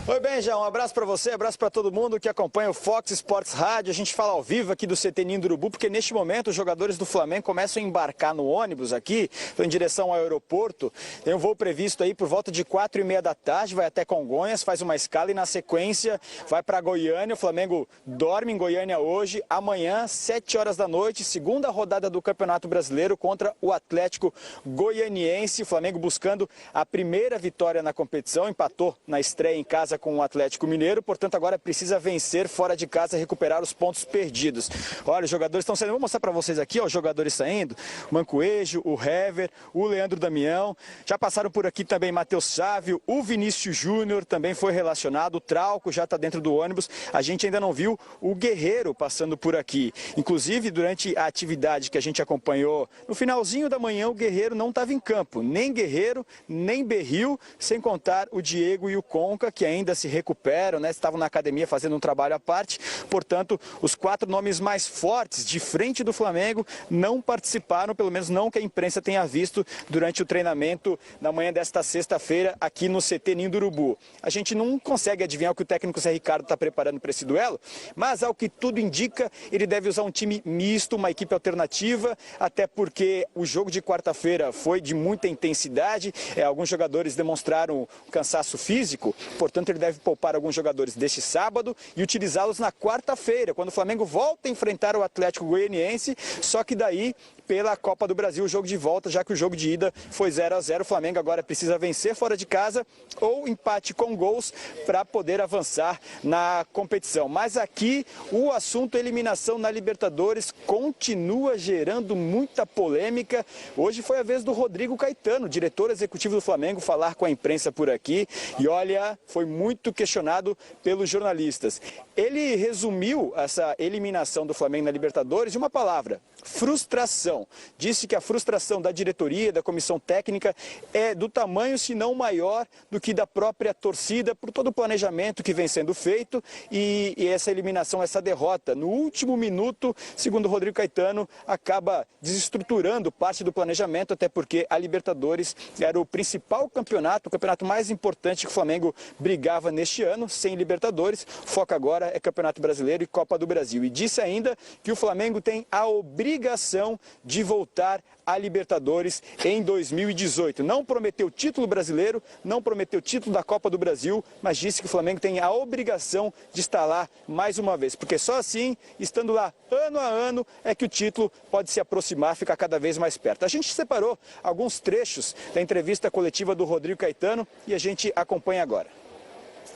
Oi, Benja, um abraço para você, abraço para todo mundo que acompanha o Fox Sports Rádio. A gente fala ao vivo aqui do CT Ninho do Urubu, porque neste momento os jogadores do Flamengo começam a embarcar no ônibus aqui, estão em direção ao aeroporto. Tem um voo previsto aí por volta de 4h30 da tarde, vai até Congonhas, faz uma escala e na sequência vai para Goiânia. O Flamengo dorme em Goiânia hoje, amanhã, 7 horas da noite, segunda rodada do Campeonato Brasileiro contra o Atlético Goianiense. O Flamengo buscando a primeira vitória na competição, empatou na estreia em casa com o Atlético Mineiro, portanto agora precisa vencer fora de casa, recuperar os pontos perdidos. Olha, os jogadores estão saindo, vou mostrar para vocês aqui, ó, os jogadores saindo, o Mancoejo, o Hever, o Leandro Damião, já passaram por aqui também Matheus Sávio, o Vinícius Júnior também foi relacionado, o Trauco já está dentro do ônibus, a gente ainda não viu o Guerreiro passando por aqui, inclusive durante a atividade que a gente acompanhou no finalzinho da manhã, o Guerreiro não estava em campo, nem Guerreiro, nem Berril, sem contar o Diego e o Conca, que ainda se recuperam, né? Estavam na academia fazendo um trabalho à parte, portanto, os 4 nomes mais fortes de frente do Flamengo não participaram, pelo menos não que a imprensa tenha visto durante o treinamento na manhã desta sexta-feira aqui no CT Ninho do Urubu. A gente não consegue adivinhar o que o técnico Zé Ricardo está preparando para esse duelo, mas ao que tudo indica, ele deve usar um time misto, uma equipe alternativa, até porque o jogo de quarta-feira foi de muita intensidade, alguns jogadores demonstraram cansaço físico, portanto ele deve poupar alguns jogadores deste sábado e utilizá-los na quarta-feira, quando o Flamengo volta a enfrentar o Atlético Goianiense, só que daí pela Copa do Brasil, o jogo de volta, já que o jogo de ida foi 0-0, o Flamengo agora precisa vencer fora de casa ou empate com gols para poder avançar na competição. Mas aqui o assunto eliminação na Libertadores continua gerando muita polêmica. Hoje foi a vez do Rodrigo Caetano, diretor executivo do Flamengo, falar com a imprensa por aqui e olha, foi muito questionado pelos jornalistas. Ele resumiu essa eliminação do Flamengo na Libertadores em uma palavra: frustração. Disse que a frustração da diretoria, da comissão técnica, é do tamanho, se não maior, do que da própria torcida, por todo o planejamento que vem sendo feito e essa eliminação, essa derrota no último minuto, segundo o Rodrigo Caetano, acaba desestruturando parte do planejamento, até porque a Libertadores era o principal campeonato, o campeonato mais importante que o Flamengo brigava neste ano, sem Libertadores. O foco agora é Campeonato Brasileiro e Copa do Brasil. E disse ainda que o Flamengo tem a obrigação de voltar à Libertadores em 2018. Não prometeu título brasileiro, não prometeu título da Copa do Brasil, mas disse que o Flamengo tem a obrigação de estar lá mais uma vez, porque só assim, estando lá ano a ano, é que o título pode se aproximar, ficar cada vez mais perto. A gente separou alguns trechos da entrevista coletiva do Rodrigo Caetano e a gente acompanha agora.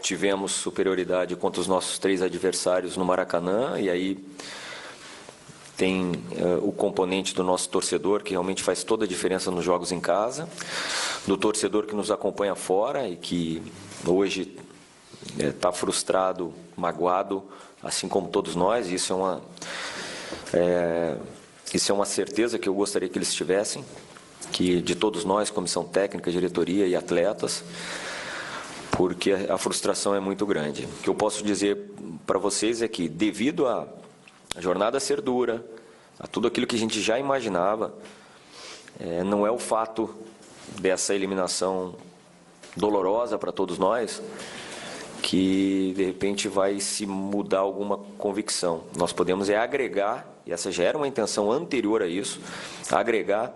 Tivemos superioridade contra os nossos 3 adversários no Maracanã e aí tem o componente do nosso torcedor, que realmente faz toda a diferença nos jogos em casa, do torcedor que nos acompanha fora e que hoje está frustrado, magoado, assim como todos nós. Isso é uma certeza que eu gostaria que eles tivessem, que de todos nós, comissão técnica, diretoria e atletas, porque a frustração é muito grande. O que eu posso dizer para vocês é que, devido a jornada ser dura, a tudo aquilo que a gente já imaginava, não é o fato dessa eliminação dolorosa para todos nós que, de repente, vai se mudar alguma convicção. Nós podemos agregar, e essa já era uma intenção anterior a isso, agregar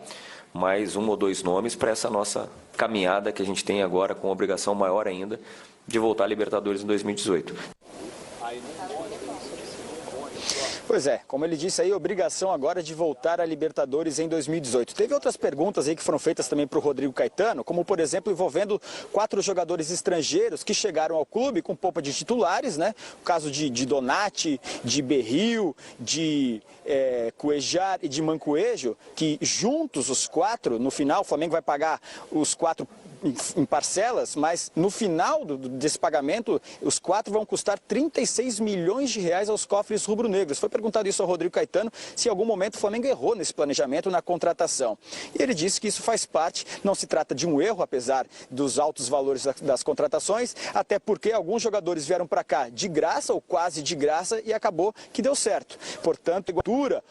mais 1 ou 2 nomes para essa nossa caminhada que a gente tem agora, com obrigação maior ainda de voltar à Libertadores em 2018. Pois é, como ele disse aí, obrigação agora de voltar à Libertadores em 2018. Teve outras perguntas aí que foram feitas também para o Rodrigo Caetano, como por exemplo envolvendo 4 jogadores estrangeiros que chegaram ao clube com polpa de titulares, né? O caso de Donati, de Berril, de Cuejar e de Mancoejo, que juntos os 4, no final o Flamengo vai pagar os 4 em parcelas, mas no final desse pagamento, os 4 vão custar 36 milhões de reais aos cofres rubro-negros. Foi perguntado isso ao Rodrigo Caetano, se em algum momento o Flamengo errou nesse planejamento, na contratação. E ele disse que isso faz parte, não se trata de um erro, apesar dos altos valores das contratações, até porque alguns jogadores vieram para cá de graça ou quase de graça, e, e acabou que deu certo. Portanto, dura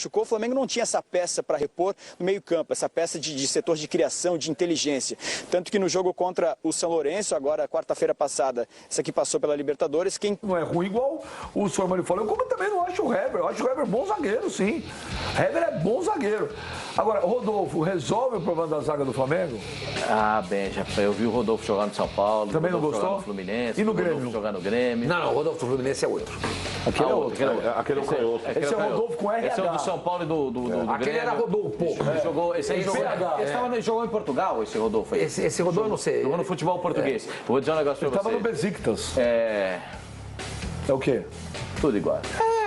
machucou, o Flamengo não tinha essa peça para repor no meio-campo, essa peça de setor de criação, de inteligência. Tanto que no jogo contra o São Lourenço, agora quarta-feira passada, essa aqui passou pela Libertadores, quem não é ruim igual o Sormani falou, como eu também não acho o Heber. Eu acho o Heber bom zagueiro, sim. Heber é bom zagueiro. Agora, Rodolfo, resolve o problema da zaga do Flamengo? Ah, Benja, eu vi o Rodolfo jogar no São Paulo. Também não gostou? No Fluminense. E no o Rodolfo Grêmio? jogar no Grêmio. Não, o Rodolfo do Fluminense é outro. Aquele é outro. Aquele é o canhoto. Esse é o Rodolfo com RH. Esse é o do São Paulo e do Grêmio. Aquele era Rodolfo. Esse aí jogou em Portugal, esse Rodolfo aí. Esse Rodolfo eu não sei. Jogou no futebol português. Eu vou dizer um negócio pra você. Ele tava no Besiktas. É o quê? tudo igual.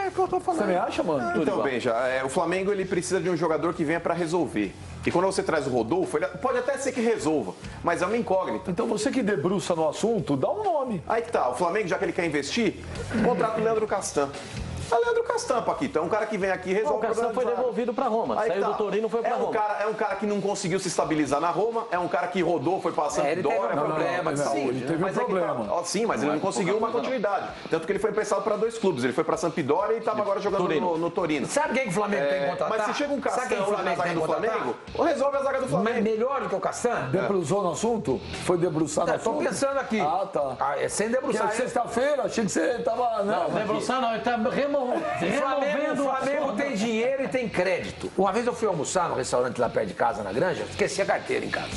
É que eu tô falando. Você me acha, mano? Então, Benja, o Flamengo ele precisa de um jogador que venha para resolver. E quando você traz o Rodolfo, ele pode até ser que resolva, mas é uma incógnita. Então você que debruça no assunto, dá um nome. Aí que tá, o Flamengo, já que ele quer investir, contrata o Leandro Castan. É o Leandro Castan, Paquito, é um cara que vem aqui e resolve o problema. O Castan foi devolvido para Roma, aí saiu do Torino e foi para Roma. É um cara que não conseguiu se estabilizar na Roma, é um cara que rodou, foi pra Sampdoria. Ele teve um problema de saúde. Ele teve um problema. Sim, mas ele não conseguiu uma continuidade. Tanto que ele foi emprestado para 2 clubes. Ele foi pra Sampdoria e estava agora jogando no Torino. Sabe quem que o Flamengo tem que contratar? Mas se chega um Castan na zaga do Flamengo, resolve a zaga do Flamengo. Melhor do que o Castan? Debrusou no assunto? Foi debruçar no assunto? Tô pensando aqui. Ah, tá. É sem debruçar. Porque sexta-feira, achei que você tava... Não, debruçar não, ele tá removendo. O Flamengo tem dinheiro e tem crédito. Uma vez eu fui almoçar no restaurante lá perto de casa, na Granja, esqueci a carteira em casa.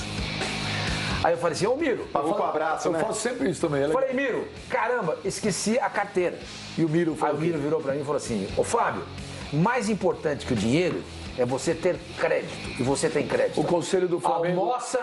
Aí eu falei assim, ô Miro... Pagou com abraço, né? Eu faço sempre isso também. Falei, Miro, caramba, esqueci a carteira. E o Miro falou... Aí o Miro virou pra mim e falou assim, ô Fábio, mais importante que o dinheiro é você ter crédito. E você tem crédito. O conselho do Flamengo... Almoça,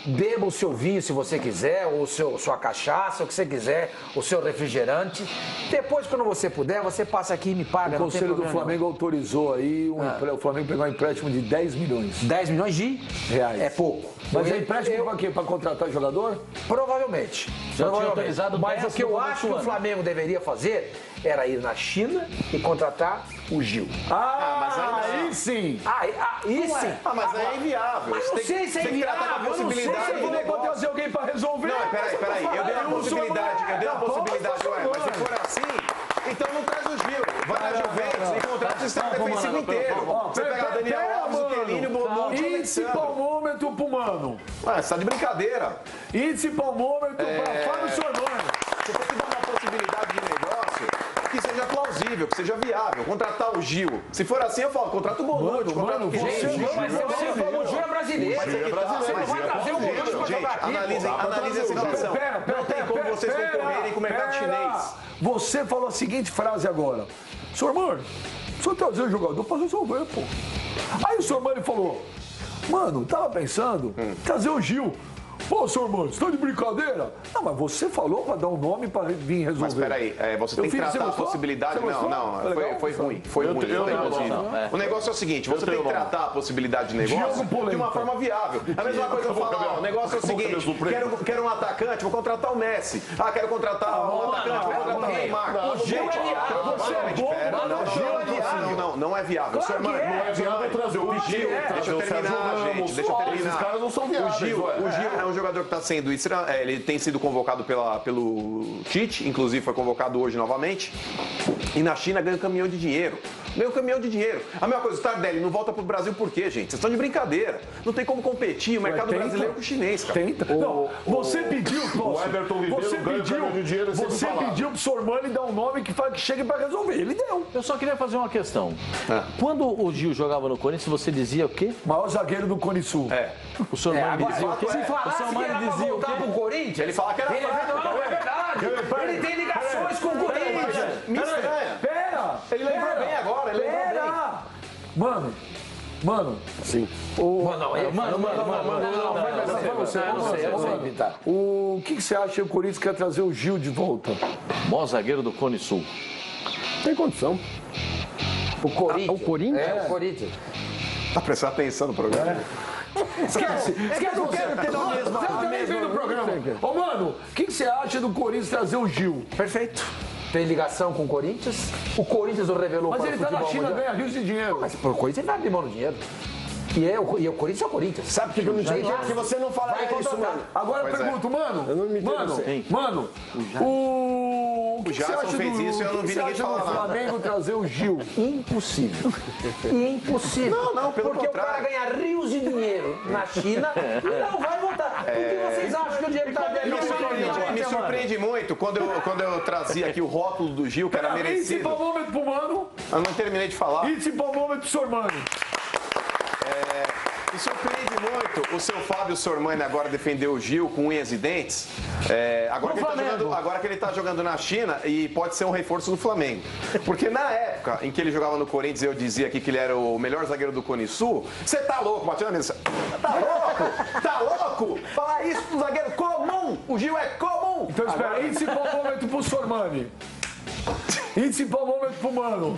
beba o seu vinho se você quiser, ou sua cachaça, o que você quiser, o seu refrigerante. Depois, quando você puder, você passa aqui e me paga. O conselho do Flamengo autorizou aí, o Flamengo pegou um empréstimo de 10 milhões. 10 milhões de reais. É pouco. Mas é empréstimo para quê? Para contratar jogador? Provavelmente. Já tinha autorizado. Mas o que eu acho que o Flamengo deveria fazer era ir na China e contratar o Gil. Mas aí sim. Aí sim. Mas aí é inviável. Mas não sei se é inviável. Eu não sei se pode trazer alguém para resolver. Não, peraí. Eu dei uma possibilidade. Mas se for assim, então não traz o Gil. Vai na Juventus e contrata o sistema defensivo inteiro. Você pega Daniel Alves, o Kelini, o Bonucci, Índice palmômetro pro Mano. Você tá de brincadeira. Índice palmômetro pra Fábio Sormani. Você tem que dar uma possibilidade de negócio que seja plausível, que seja viável. Contratar o Gil. Se for assim, eu falo, contrata o Bonucci, contrata o Kelini. O Gil é brasileiro. Você não vai trazer o Bonucci pra jogar aqui. Analisem a situação. Não tem como vocês concorrerem com o mercado chinês. Você falou a seguinte frase agora. Sormani, só trazer o jogador pra resolver, pô. Aí o Sormani falou, mano, tava pensando trazer o Gil. Pô, Sormani, você tá de brincadeira? Não, mas você falou pra dar um nome pra vir resolver. Mas peraí, você tem que tratar a possibilidade. Não, foi ruim. Foi ruim. O negócio é o seguinte, você tem que tratar a possibilidade de negócio de uma forma viável. A mesma coisa que eu falo, o negócio é o seguinte, quero um atacante, vou contratar o Messi. Quero contratar um atacante, vou contratar o Neymar. O Gil é viável. Não é viável. Não é viável trazer o Gil. Deixa eu terminar, gente. Deixa eu terminar. Esses caras não são viáveis. O Gil é um jogador que está sendo... Ele tem sido convocado pelo Tite, inclusive foi convocado hoje novamente. E na China ganha um caminhão de dinheiro. Ganha um caminhão de dinheiro. A mesma coisa, o Tardelli não volta pro Brasil por quê, gente? Vocês estão de brincadeira. Não tem como competir o mercado brasileiro com o chinês, cara. Tenta. Não, você pediu, o Everton Ribeiro você pediu pro Sormani dar um nome que chegue para resolver. Ele deu. Eu só queria fazer uma questão. Quando o Gil jogava no Corinthians, você dizia o quê? Maior zagueiro do Cone Sul. O Sormani dizia o quê? Se falasse que era pra voltar pro Corinthians, ele fala que era é verdade. Ele tem ligações com o Corinthians. Me estranha. Pera. Ele lembrou bem agora, ele lembrou bem. Mano. Sim. O que você acha que o Corinthians quer trazer o Gil de volta? Maior zagueiro do Cone Sul. Tem condição. O Corinthians? O Corinthians? É, o Corinthians. Tá prestando atenção no programa? Esquece, eu quero ter o mesmo. Você também vem no programa. Ô, mano, o que você acha do Corinthians trazer o Gil? Perfeito. Tem ligação com o Corinthians. O Corinthians o revelou mas para o ele tá na China, mundial. ganha rios de dinheiro. Mas por Corinthians ele vai abrir mão do dinheiro. E o Corinthians é o Corinthians. Sabe por que eu não tinha que você não falaria isso, mano? Agora eu pergunto, mano, o que você Jadson acha fez isso e eu não vi ninguém falar do nada. Flamengo trazer o Gil? Impossível. Impossível. Não, pelo Porque contrário. o cara ganha rios de dinheiro na China e não vai voltar. Por que vocês acham que o dinheiro está Me surpreende muito quando eu trazia aqui o rótulo do Gil, que era Índice merecido. palmômetro pro Mano, Eu não terminei de falar. índice palmômetro pro Sormani. Me surpreende muito o seu Fábio Sormani agora defender o Gil com unhas e dentes. Agora que ele tá jogando na China e pode ser um reforço do Flamengo. Porque na época em que ele jogava no Corinthians, eu dizia aqui que ele era o melhor zagueiro do Cone Sul. Você tá louco, batendo na mesa. Tá louco? Tá louco? Falar isso pro zagueiro comum. O Gil é comum. Então espera, índice palmômetro pro Sormani. Índice palmômetro pro Mano.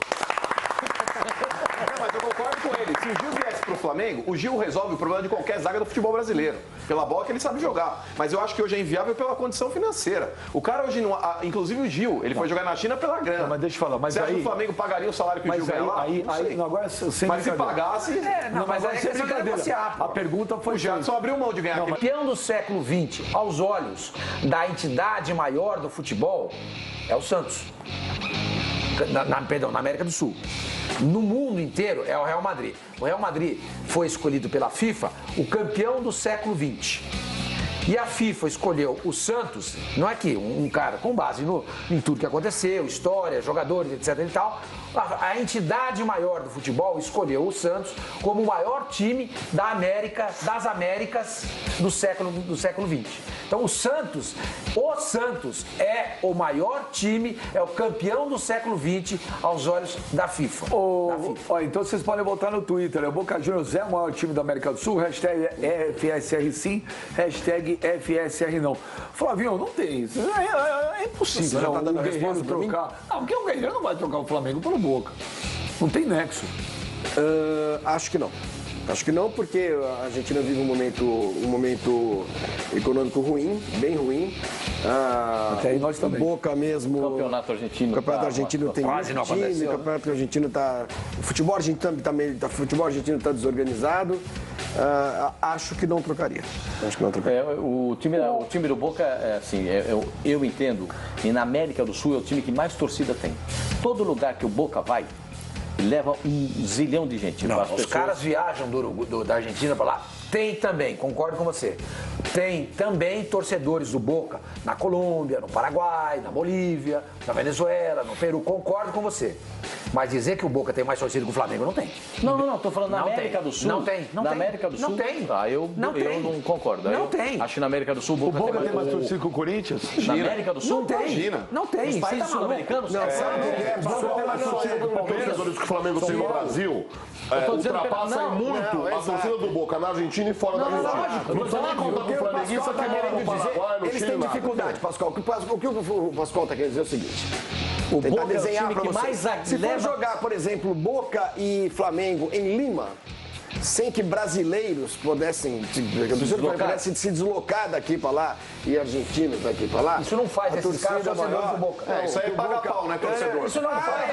Não, mas eu concordo com ele. Se o Gil viesse pro Flamengo, o Gil resolve o problema de qualquer zaga do futebol brasileiro. Pela bola que ele sabe jogar. Mas eu acho que hoje é inviável pela condição financeira. O cara hoje não. Inclusive o Gil, ele foi jogar na China pela grana. Não, mas deixa eu falar, mas você acha aí... que o Flamengo pagaria o salário que o Gil ganha lá? Não, agora sem mas se brincadeira. pagasse. Mas aí é sem questão de brincadeira. negociar, pô. A pergunta foi O Jadson abriu mão de ganhar aquele. Campeão do século XX, aos olhos da entidade maior do futebol, é o Santos. Na América do Sul. No mundo inteiro é o Real Madrid. O Real Madrid foi escolhido pela FIFA o campeão do século XX. E a FIFA escolheu o Santos, não é que um cara com base em tudo que aconteceu, história, jogadores, etc e tal. A entidade maior do futebol escolheu o Santos como o maior time das Américas do século XX. Então o Santos é o maior time, é o campeão do século XX aos olhos da FIFA. Então vocês podem voltar no Twitter, o Boca Juniors é o maior time da América do Sul, hashtag FSR sim, hashtag FSR não. Flavinho, não tem isso. É impossível. Você já tá dando o Guerreiro resposta pra mim? trocar. Não, porque o Guerreiro não vai trocar o Flamengo pelo Boca. Não tem nexo. Acho que não. Acho que não, porque a Argentina vive um momento econômico ruim, bem ruim. Até aí nós também. Boca mesmo. O campeonato argentino. O campeonato argentino tem quase não muito time, aconteceu. o campeonato argentino está. O futebol argentino está desorganizado. Acho que não trocaria. O time do Boca, eu entendo, e na América do Sul é o time que mais torcida tem. Todo lugar que o Boca vai, leva um zilhão de gente. Os caras viajam da Argentina para lá. Tem também, concordo com você. Tem também torcedores do Boca na Colômbia, no Paraguai, na Bolívia, na Venezuela, no Peru. Concordo com você. Mas dizer que o Boca tem mais torcida que o Flamengo, não tem. Não, tô falando na América do Sul. Não tem. Na América do Sul. Não tem. Eu não concordo. Não tem. Acho que na América do Sul O Boca tem mais torcida que o Corinthians? Na América do Sul? Não tem. Não tem. Os países sul-americanos? Os jogadores que o Flamengo tem no Brasil ultrapassam muito a torcida do Boca na Argentina e fora da Argentina. Não precisa nem contar com o flamenguista que mora no Paraguai, no Eles Chile, têm nada. dificuldade, Pascoal. O que o Pascoal está querendo dizer é o seguinte. O Tentar Boca é o desenhar time pra que você. mais Se for jogar, por exemplo, Boca e Flamengo em Lima, sem que brasileiros pudessem se deslocar daqui para lá e argentinos daqui para lá. Isso não faz esses caras torcedores do Boca. Isso aí é pagar pau, né, torcedor? Isso não faz.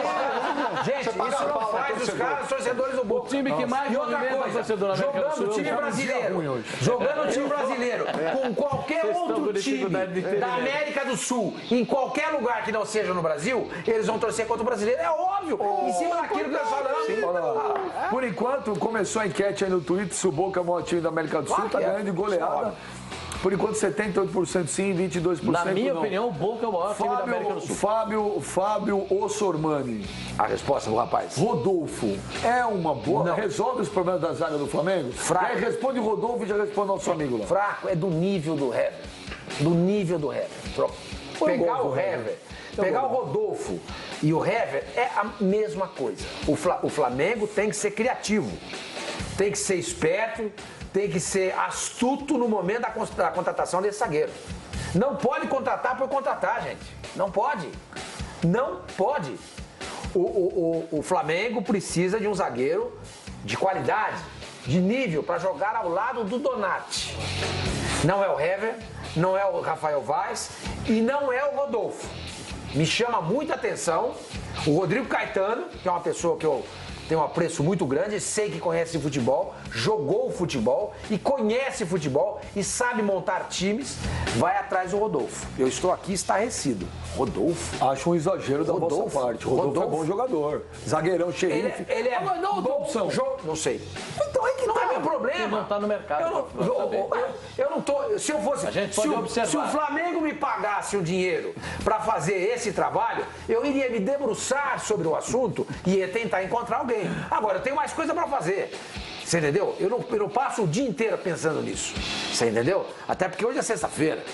Gente, isso não faz os caras torcedores do Boca. O time que mais E outra movimenta torcedor na América do Sul. jogando o time brasileiro, jogando o time brasileiro com qualquer outro time da América do Sul, em qualquer lugar que não seja no Brasil, eles vão torcer contra o brasileiro. É óbvio. Em cima daquilo que nós falamos. Por enquanto, começou a enquete aí no Twitter se o Boca é o maior time da América do Sul, tá ganhando de goleada. Por enquanto, 78% sim, 22% não. Na minha opinião, o Boca é o maior time da América do Sul. Fábio Ossormani. A resposta do rapaz. Rodolfo é uma boa. Não. Resolve os problemas da zaga do Flamengo? Fraco. Aí responde Rodolfo e já responde nosso amigo lá. Fraco é do nível do Hever. Do nível do Hever. Pegar o Hever, pegar o Rodolfo e o Hever é a mesma coisa. O Flamengo tem que ser criativo, tem que ser esperto, tem que ser astuto no momento da contratação desse zagueiro. Não pode contratar por contratar, gente. Não pode. Não pode. O Flamengo precisa de um zagueiro de qualidade, de nível, para jogar ao lado do Donati. Não é o Hever, não é o Rafael Vaz e não é o Rodolfo. Me chama muita atenção o Rodrigo Caetano, que é uma pessoa que eu tem um apreço muito grande, sei que conhece futebol, jogou futebol e conhece futebol e sabe montar times, vai atrás do Rodolfo. Eu estou aqui estarrecido. Rodolfo? Acho um exagero da vossa parte. Rodolfo é bom jogador. Zagueirão, xerife. Ele é não, boa opção. Não sei. Então é que não é meu problema. Ele não tá no mercado. Eu não tô. Se eu fosse. A gente pode observar. Se o Flamengo me pagasse o dinheiro para fazer esse trabalho, eu iria me debruçar sobre o assunto e ia tentar encontrar alguém. Agora, eu tenho mais coisa para fazer. Você entendeu? Eu não passo o dia inteiro pensando nisso. Você entendeu? Até porque hoje é sexta-feira.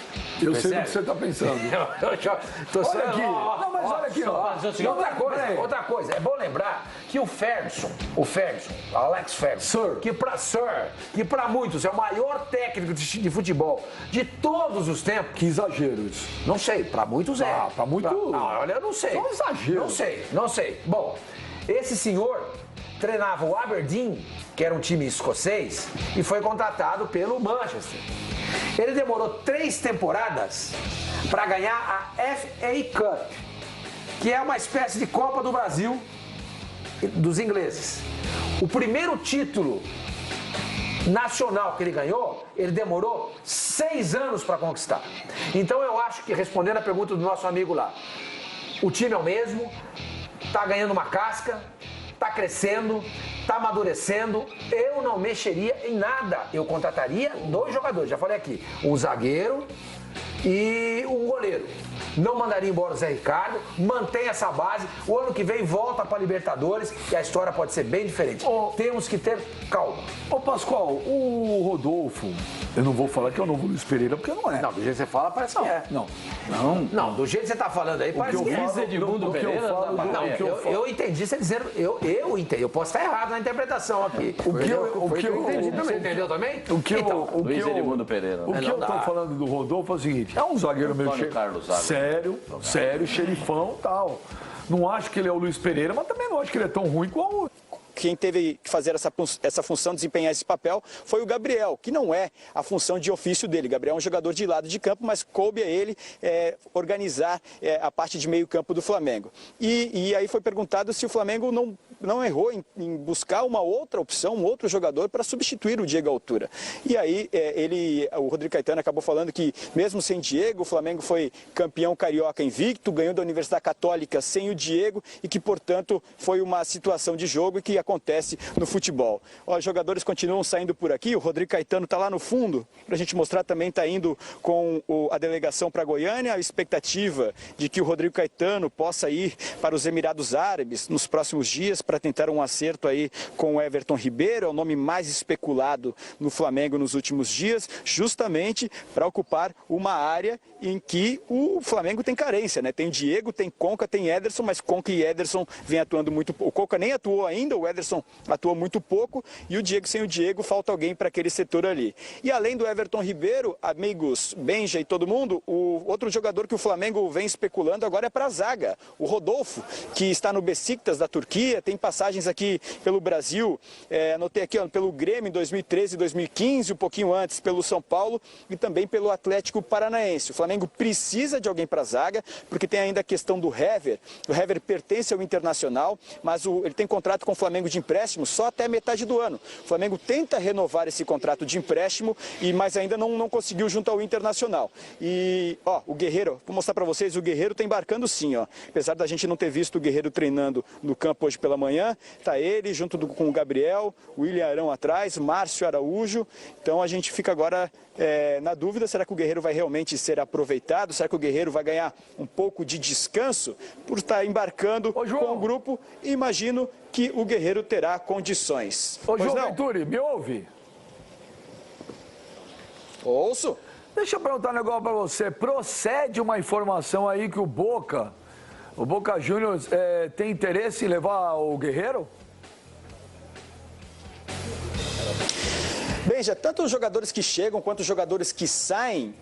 Eu sei do que você está pensando. Olha aqui. Não, mas olha aqui, ó. Outra coisa, é bom lembrar que o Ferguson, Alex Ferguson, que para muitos é o maior técnico de futebol de todos os tempos. Que exagero isso. Não sei, para muitos é. Ah, para muitos. Olha, eu não sei. Só exagero. Não sei. Bom, esse senhor treinava o Aberdeen, que era um time escocês, e foi contratado pelo Manchester. Ele demorou 3 temporadas para ganhar a FA Cup, que é uma espécie de Copa do Brasil dos ingleses. O primeiro título nacional que ele ganhou, ele demorou 6 anos para conquistar. Então eu acho que, respondendo a pergunta do nosso amigo lá, o time é o mesmo, tá ganhando uma casca, tá crescendo, tá amadurecendo, eu não mexeria em nada. Eu contrataria 2 jogadores, já falei aqui, um zagueiro e um goleiro. Não mandaria embora o Zé Ricardo, mantém essa base, o ano que vem volta para Libertadores e a história pode ser bem diferente. Temos que ter calma. Ô Pascoal, o Rodolfo, eu não vou falar que é o novo Luiz Pereira, porque não é. Não, do jeito que você fala, parece que é. Não, do jeito que você tá falando aí, parece que é. Edmundo Pereira, eu entendi você dizendo, eu entendi, eu posso estar errado na interpretação aqui. O que eu entendi também. Você entendeu também? Luiz Edmundo Pereira. O que eu tô falando do Rodolfo é o seguinte, é um zagueiro meio sério, xerifão e tal. Não acho que ele é o Luiz Pereira, mas também não acho que ele é tão ruim igual o... Quem teve que fazer essa função, desempenhar esse papel, foi o Gabriel, que não é a função de ofício dele. Gabriel é um jogador de lado de campo, mas coube a ele organizar a parte de meio campo do Flamengo. E aí foi perguntado se o Flamengo não errou em buscar uma outra opção, um outro jogador para substituir o Diego Altura. E aí o Rodrigo Caetano acabou falando que mesmo sem Diego, o Flamengo foi campeão carioca invicto, ganhou da Universidade Católica sem o Diego e que, portanto, foi uma situação de jogo e que acontece no futebol. Os jogadores continuam saindo por aqui, o Rodrigo Caetano está lá no fundo, para a gente mostrar também, está indo com a delegação para Goiânia, a expectativa de que o Rodrigo Caetano possa ir para os Emirados Árabes nos próximos dias para tentar um acerto aí com o Everton Ribeiro, é o nome mais especulado no Flamengo nos últimos dias, justamente para ocupar uma área em que o Flamengo tem carência, né? Tem Diego, tem Conca, tem Ederson, mas Conca e Ederson vem atuando muito pouco. O Conca nem atuou ainda, o Ederson atuou muito pouco e o Diego, sem o Diego, falta alguém para aquele setor ali. E além do Everton Ribeiro, amigos, Benja e todo mundo, o outro jogador que o Flamengo vem especulando agora é para a zaga, o Rodolfo, que está no Besiktas da Turquia, tem passagens aqui pelo Brasil, anotei aqui, pelo Grêmio em 2013 e 2015, um pouquinho antes pelo São Paulo e também pelo Atlético Paranaense. O Flamengo precisa de alguém para a zaga, porque tem ainda a questão do Hever. O Hever pertence ao Internacional, mas ele tem contrato com o Flamengo de empréstimo só até metade do ano. O Flamengo tenta renovar esse contrato de empréstimo, mas ainda não conseguiu junto ao Internacional. E, o Guerreiro, vou mostrar para vocês, o Guerreiro está embarcando sim, apesar da gente não ter visto o Guerreiro treinando no campo hoje pela manhã, tá ele junto com o Gabriel, o William Arão atrás, Márcio Araújo, então a gente fica agora na dúvida, será que o Guerreiro vai realmente ser aproveitado? Será que o Guerreiro vai ganhar um pouco de descanso por estar embarcando com o grupo? Imagino que o Guerreiro terá condições. Ô, João Venturi, me ouve? Ouço. Deixa eu perguntar um negócio pra você. Procede uma informação aí que o Boca Juniors, tem interesse em levar o Guerreiro? Bem, Benja, tanto os jogadores que chegam quanto os jogadores que saem,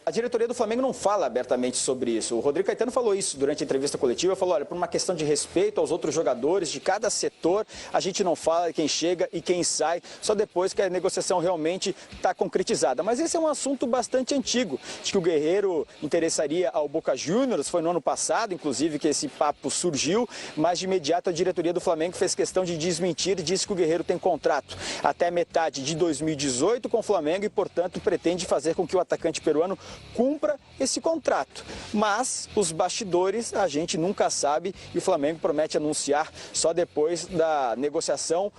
a diretoria do Flamengo não fala abertamente sobre isso. O Rodrigo Caetano falou isso durante a entrevista coletiva, falou, olha, por uma questão de respeito aos outros jogadores de cada setor, a gente não fala quem chega e quem sai, só depois que a negociação realmente está concretizada. Mas esse é um assunto bastante antigo, de que o Guerreiro interessaria ao Boca Juniors, foi no ano passado, inclusive, que esse papo surgiu, mas de imediato a diretoria do Flamengo fez questão de desmentir e disse que o Guerreiro tem contrato até metade de 2018 com o Flamengo e, portanto, pretende fazer com que o atacante peruano cumpra esse contrato. Mas os bastidores a gente nunca sabe e o Flamengo promete anunciar só depois da negociação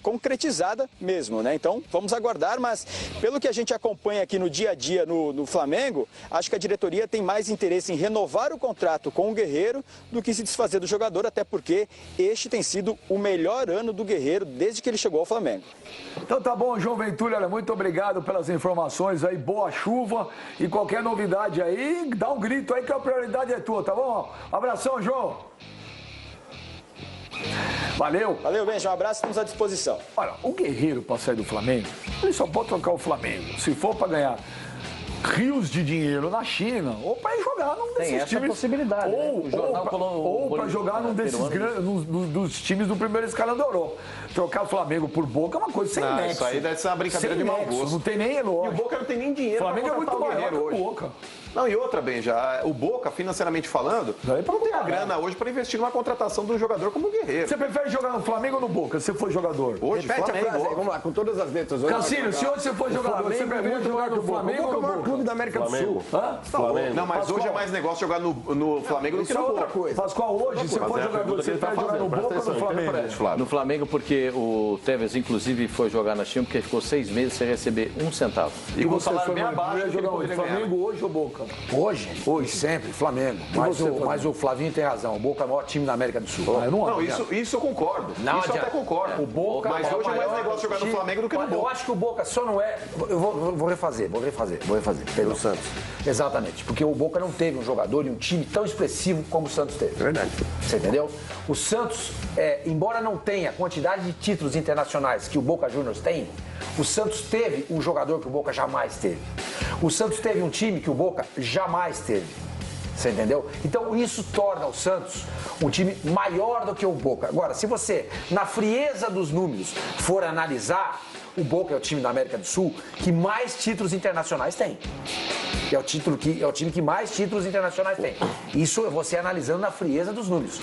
concretizada mesmo, né? Então, vamos aguardar, mas pelo que a gente acompanha aqui no dia a dia no Flamengo, acho que a diretoria tem mais interesse em renovar o contrato com o Guerreiro do que se desfazer do jogador, até porque este tem sido o melhor ano do Guerreiro desde que ele chegou ao Flamengo. Então tá bom, João Ventura, olha, muito obrigado pelas informações aí, boa chuva e qualquer novidade aí, dá um grito aí que a prioridade é tua, tá bom? Abração, João. Valeu. Valeu, Benja, um abraço, estamos à disposição. Olha, o Guerreiro para sair do Flamengo, ele só pode trocar o Flamengo se for para ganhar rios de dinheiro na China, ou para ir jogar num desses times. Tem essa possibilidade, ou para jogar num desses grandes, dos times do primeiro escalão da Europa. Trocar o Flamengo por Boca é uma coisa sem nexo. Isso aí deve ser uma brincadeira de mau gosto. Não tem nem elogio. E o Boca não tem nem dinheiro. O Flamengo é muito maior que o Boca. Não, e outra, Benja, o Boca, financeiramente falando, não tem a grana hoje para investir numa contratação de um jogador como o Guerreiro. Você prefere jogar no Flamengo ou no Boca, se você for jogador? Hoje, repete a frase aí, vamos lá, com todas as letras. Cassino, se hoje você for jogador, você prefere jogar no Flamengo ou no Boca? Clube da América do Sul. Flamengo. Não, mas hoje é mais negócio jogar no Flamengo do que no Boca. Pascoal, hoje, se for jogador, você prefere jogar no Boca ou no Flamengo? No Flamengo, porque o Tevez, inclusive, foi jogar na China, porque ficou 6 meses sem receber um centavo. E com o salário bem abaixo, jogar no Flamengo hoje ou Boca? Hoje, sempre, Flamengo. Mas o Flavinho tem razão. O Boca é o maior time da América do Sul. Não, isso eu concordo. Isso eu até concordo. O Boca mas hoje é mais negócio jogar no Flamengo do que no Boca. Eu acho que o Boca só não é... Eu vou refazer. Pelo Santos. Exatamente. Porque o Boca não teve um jogador e um time tão expressivo como o Santos teve. Verdade. Você entendeu? O Santos, embora não tenha a quantidade de títulos internacionais que o Boca Juniors tem, o Santos teve um jogador que o Boca jamais teve. O Santos teve um time que o Boca jamais teve. Você entendeu? Então isso torna o Santos um time maior do que o Boca. Agora, se você, na frieza dos números, for analisar, o Boca é o time da América do Sul que mais títulos internacionais tem. É o time que mais títulos internacionais tem. Isso é você analisando na frieza dos números.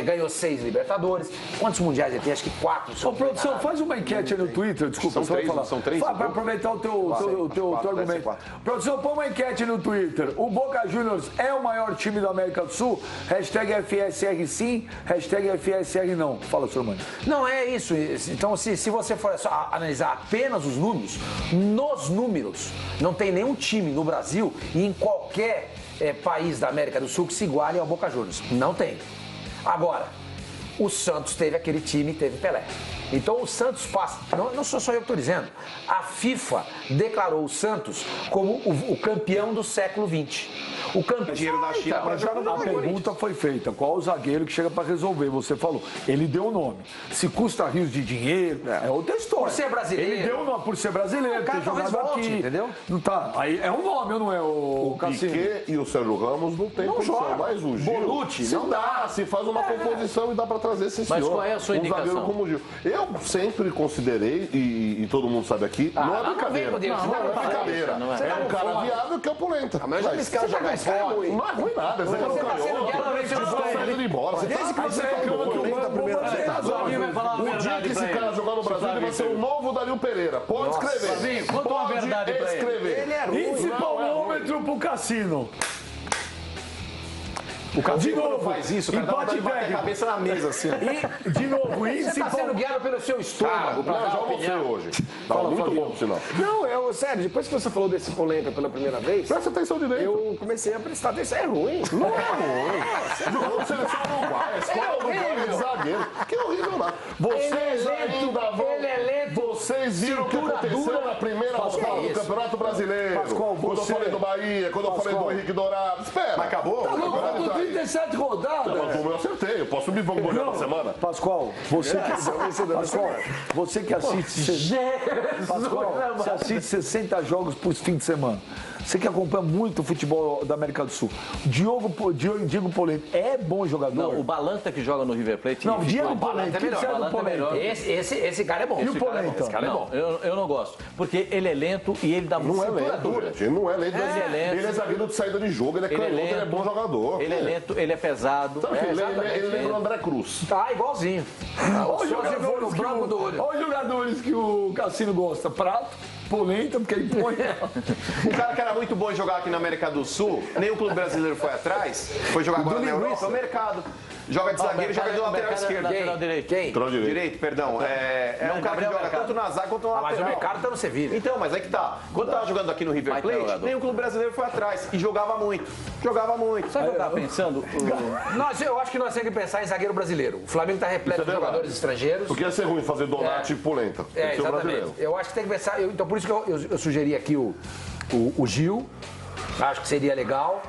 Ganhou 6 Libertadores. Quantos mundiais ele tem? Acho que 4. Ô, produção, faz uma enquete aí no Twitter. Desculpa, são você três, vai falar. São 3? Vai aproveitar o teu argumento. Produção, põe uma enquete no Twitter. O Boca Juniors é o maior time da América do Sul? Hashtag FSR sim, hashtag FSR não. Fala, senhor Mano. Não, é isso. Então, se você for só analisar apenas os números, nos números, não tem nenhum time no Brasil e em qualquer país da América do Sul que se iguale ao Boca Juniors. Não tem. Agora, o Santos teve aquele time e teve Pelé. Então o Santos passa, não sou só eu que estou dizendo, a FIFA declarou o Santos como o campeão do século XX. O campeão dinheiro da China para jogar no A pergunta foi feita, qual o zagueiro que chega para resolver? Você falou, ele deu o nome. Se custa rios de dinheiro, é outra história. Por ser brasileiro. Ele deu o nome por ser brasileiro, ter jogado aqui. Entendeu? Não tá, aí é um nome ou não é o Cassino? Piquet e o Sérgio Ramos não tem condição, joga. mas o Gil... Bonucci, se não dá. Se faz uma composição e dá para trazer esse senhor. Mas qual é a sua indicação? Um zagueiro como o Gil. Eu sempre considerei, e todo mundo sabe aqui, não é brincadeira. Não é brincadeira. É um cara viável que é opulenta. Mas esse cara joga fora. Não é ruim nada. Esse cara não indo embora. Desde que você o dia que esse cara jogar no Brasil, ele vai ser o novo Dario Pereira. Pode escrever. Conta uma verdade pra ele. Escrever. Índice palmômetro pro Cassino. O Cassino de novo faz isso, o cara dá empate vontade de bater a técnico. cabeça na mesa assim. E, de novo, índice Você está sendo guiado pelo seu estômago. Não, já almocei hoje. Tava muito bom, por sinal. Não, sério, depois que você falou desse polenta pela primeira vez, Presta atenção direito. eu comecei a prestar atenção. É ruim. Não é ruim. Jogou de seleção uruguaia. Escola uruguaia de zagueiro. Que horrível lá. Vocês ainda vão... Vocês viram o que aconteceu na primeira rodada do Campeonato Brasileiro. Quando eu falei do Bahia, quando eu falei do Henrique Dourado. Espera. Mas acabou? Agora 37 rodadas. Não, mas o meu eu acertei. Eu posso me bombolhar na semana? Pascoal, você que assiste. Pascoal, você assiste 60 jogos por fim de semana. Você que acompanha muito o futebol da América do Sul. Diego Polenta é bom jogador? Não, o Balanta que joga no River Plate. Não, Diego Polenta é melhor. Esse cara é bom. E o Polenta? Esse cara é bom. Eu não gosto. Porque ele é lento e ele dá Não é lento, gente. Ele não é lento. Ele é zagueiro de saída de jogo, ele é canhoto, ele é bom jogador. Ele é lento, ele é pesado. Sabe que ele lembra o André Cruz. Tá, igualzinho. Olha os jogadores que o Cassino gosta. Prato, Polenta, porque ele põe. Um cara que era muito bom em jogar aqui na América do Sul, nenhum clube brasileiro foi atrás, foi jogar agora na Europa, é o Mercado. Joga de zagueiro e joga de lateral esquerdo. Lateral direito. Quem? Direito, perdão. É um cara que joga tanto na zaga quanto na lateral. Mas o Mercado tá no Sevilha. Então, mas aí que tá. Quando tava jogando aqui no River Plate, nenhum clube brasileiro foi atrás. E jogava muito. Jogava muito. Sabe o que eu tava pensando? Eu acho que nós temos que pensar em zagueiro brasileiro. O Flamengo tá repleto de jogadores estrangeiros. Porque ia ser ruim fazer Donati e Polenta. É, exatamente. Eu acho que tem que pensar. Então, por isso que eu sugeri aqui o Gil. Acho que seria legal.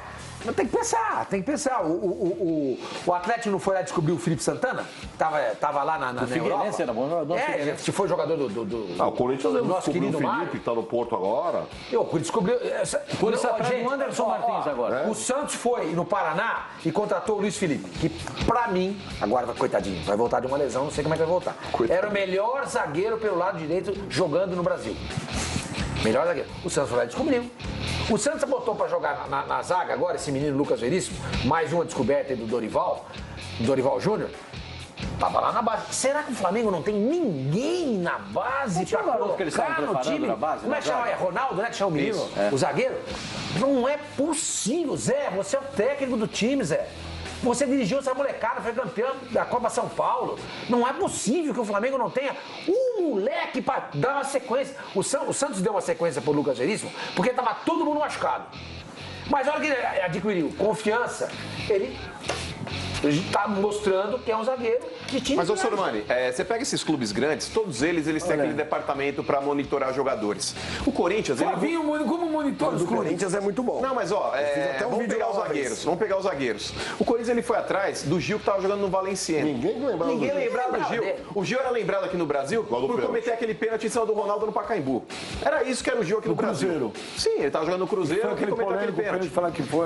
Mas tem que pensar. O Atlético não foi lá descobrir o Felipe Santana? Tava lá na Europa. Era bom jogador. Se foi jogador do o Corinthians nosso querido o Felipe, Mário. que tá no Porto agora. O Corinthians descobriu. Por isso atrás do Anderson Martins agora. O Santos foi no Paraná e contratou o Luiz Felipe, que pra mim, agora coitadinho, vai voltar de uma lesão, não sei como é que vai voltar. Era o melhor zagueiro pelo lado direito jogando no Brasil. Melhor zagueiro. O Santos foi lá e descobriu. O Santos botou pra jogar na zaga agora, esse menino Lucas Veríssimo, mais uma descoberta aí do Dorival Júnior. Tava lá na base. Será que o Flamengo não tem ninguém na base pra colocar no time? Como é que chama? É Ronaldo, né? Que chama o menino? O zagueiro? Não é possível, Zé. Você é o técnico do time, Zé. Você dirigiu essa molecada, foi campeão da Copa São Paulo. Não é possível que o Flamengo não tenha um moleque para dar uma sequência. O Santos deu uma sequência pro Lucas Veríssimo porque tava todo mundo machucado. Mas na hora que ele adquiriu confiança, ele tá mostrando que é um zagueiro de time. Mas, ô Sormani, você pega esses clubes grandes, todos eles têm aquele departamento para monitorar jogadores. O Corinthians... Como monitora os clubes? O Corinthians é muito bom. Não, mas vamos pegar os zagueiros. O Corinthians ele foi atrás do Gil que tava jogando no Valenciennes. Ninguém lembrava do Gil. O Gil era lembrado aqui no Brasil por cometer aquele pênalti em cima do Ronaldo no Pacaembu. Era isso que era o Gil aqui no Brasil. Cruzeiro. Sim, ele tava jogando no Cruzeiro e cometeu aquele pênalti.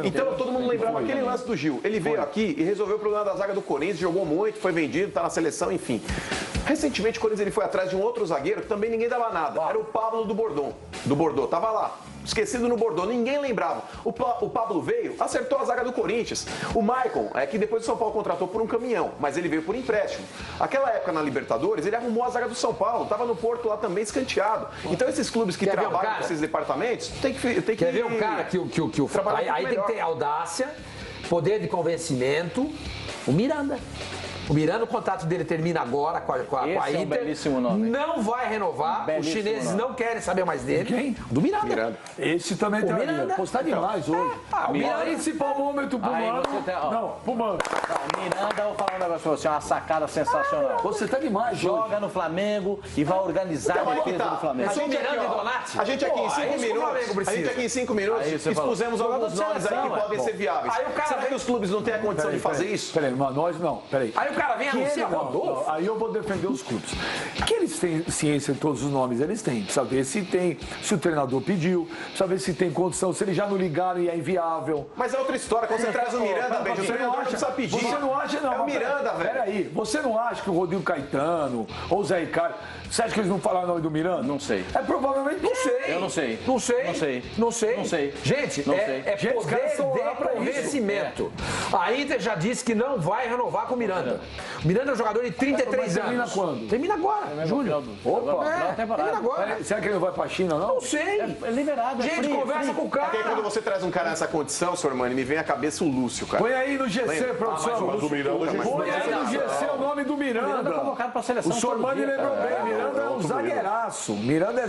Então todo mundo lembrava aquele lance do Gil. Ele veio aqui e resolveu o problema da zaga do Corinthians, jogou muito, foi vendido, tá na seleção, enfim. Recentemente o Corinthians ele foi atrás de um outro zagueiro que também ninguém dava nada. Era o Pablo do Bordeaux. Tava lá. Esquecido no Bordeaux, ninguém lembrava. O Pablo veio, acertou a zaga do Corinthians. O Maicon, que depois o São Paulo contratou por um caminhão, mas ele veio por empréstimo. Aquela época na Libertadores, ele arrumou a zaga do São Paulo, tava no Porto lá também escanteado. Então esses clubes que trabalham com esses departamentos, tem que Quer ver um cara que o aí tem que ter audácia, poder de convencimento, o Miranda. O Miranda, o contrato dele termina agora com a Inter. É um belíssimo nome. Não vai renovar. Os chineses não querem saber mais dele. Quem? Do Miranda. Esse também tem Miranda. Postar demais hoje. O Miranda. Principal momento pro Mano. Não, pro Mano. Miranda, vou falar um negócio pra você, uma sacada sensacional. Você tá demais, joga no Flamengo e vai organizar a defesa do Flamengo. Miranda e Donati. A gente aqui em 5 minutos expusemos alguns nomes aí que podem ser viáveis. Será que os clubes não têm a condição de fazer isso? Peraí, mas nós não. Peraí. Aí o cara vem anunciar Rodolfo. Aí eu vou defender os clubes. Que eles têm ciência de todos os nomes, eles têm. Precisa ver se tem, se o treinador pediu, precisa ver se tem condição, se eles já não ligaram e é inviável. Mas é outra história. Quando você traz o Miranda, o treinador não precisa pedir. Você não acha, não. É o Miranda, velho. Peraí, você não acha que o Rodrigo Caetano ou o Zé Ricardo, você acha que eles não falaram o nome do Miranda? Não sei. É provavelmente não sei. Eu não sei. Não sei. Não sei. Não sei. Não sei. Gente, não é sei. poder de convencimento. A Inter já disse que não vai renovar com o Miranda. O Miranda é um jogador de 33 anos. Termina quando? Termina agora, julho. Opa! Termina agora. Será que ele não vai pra China, não? Não sei. É liberado. Gente, conversa com o cara. Porque quando você traz um cara nessa condição, Sormani, me vem à cabeça o Lúcio, cara. Põe aí no GC, produção. Mas o Miranda, põe aí no GC o nome do Miranda. Miranda convocado pra seleção. O Sormani lembrou bem. Miranda é um zagueiraço. Miranda é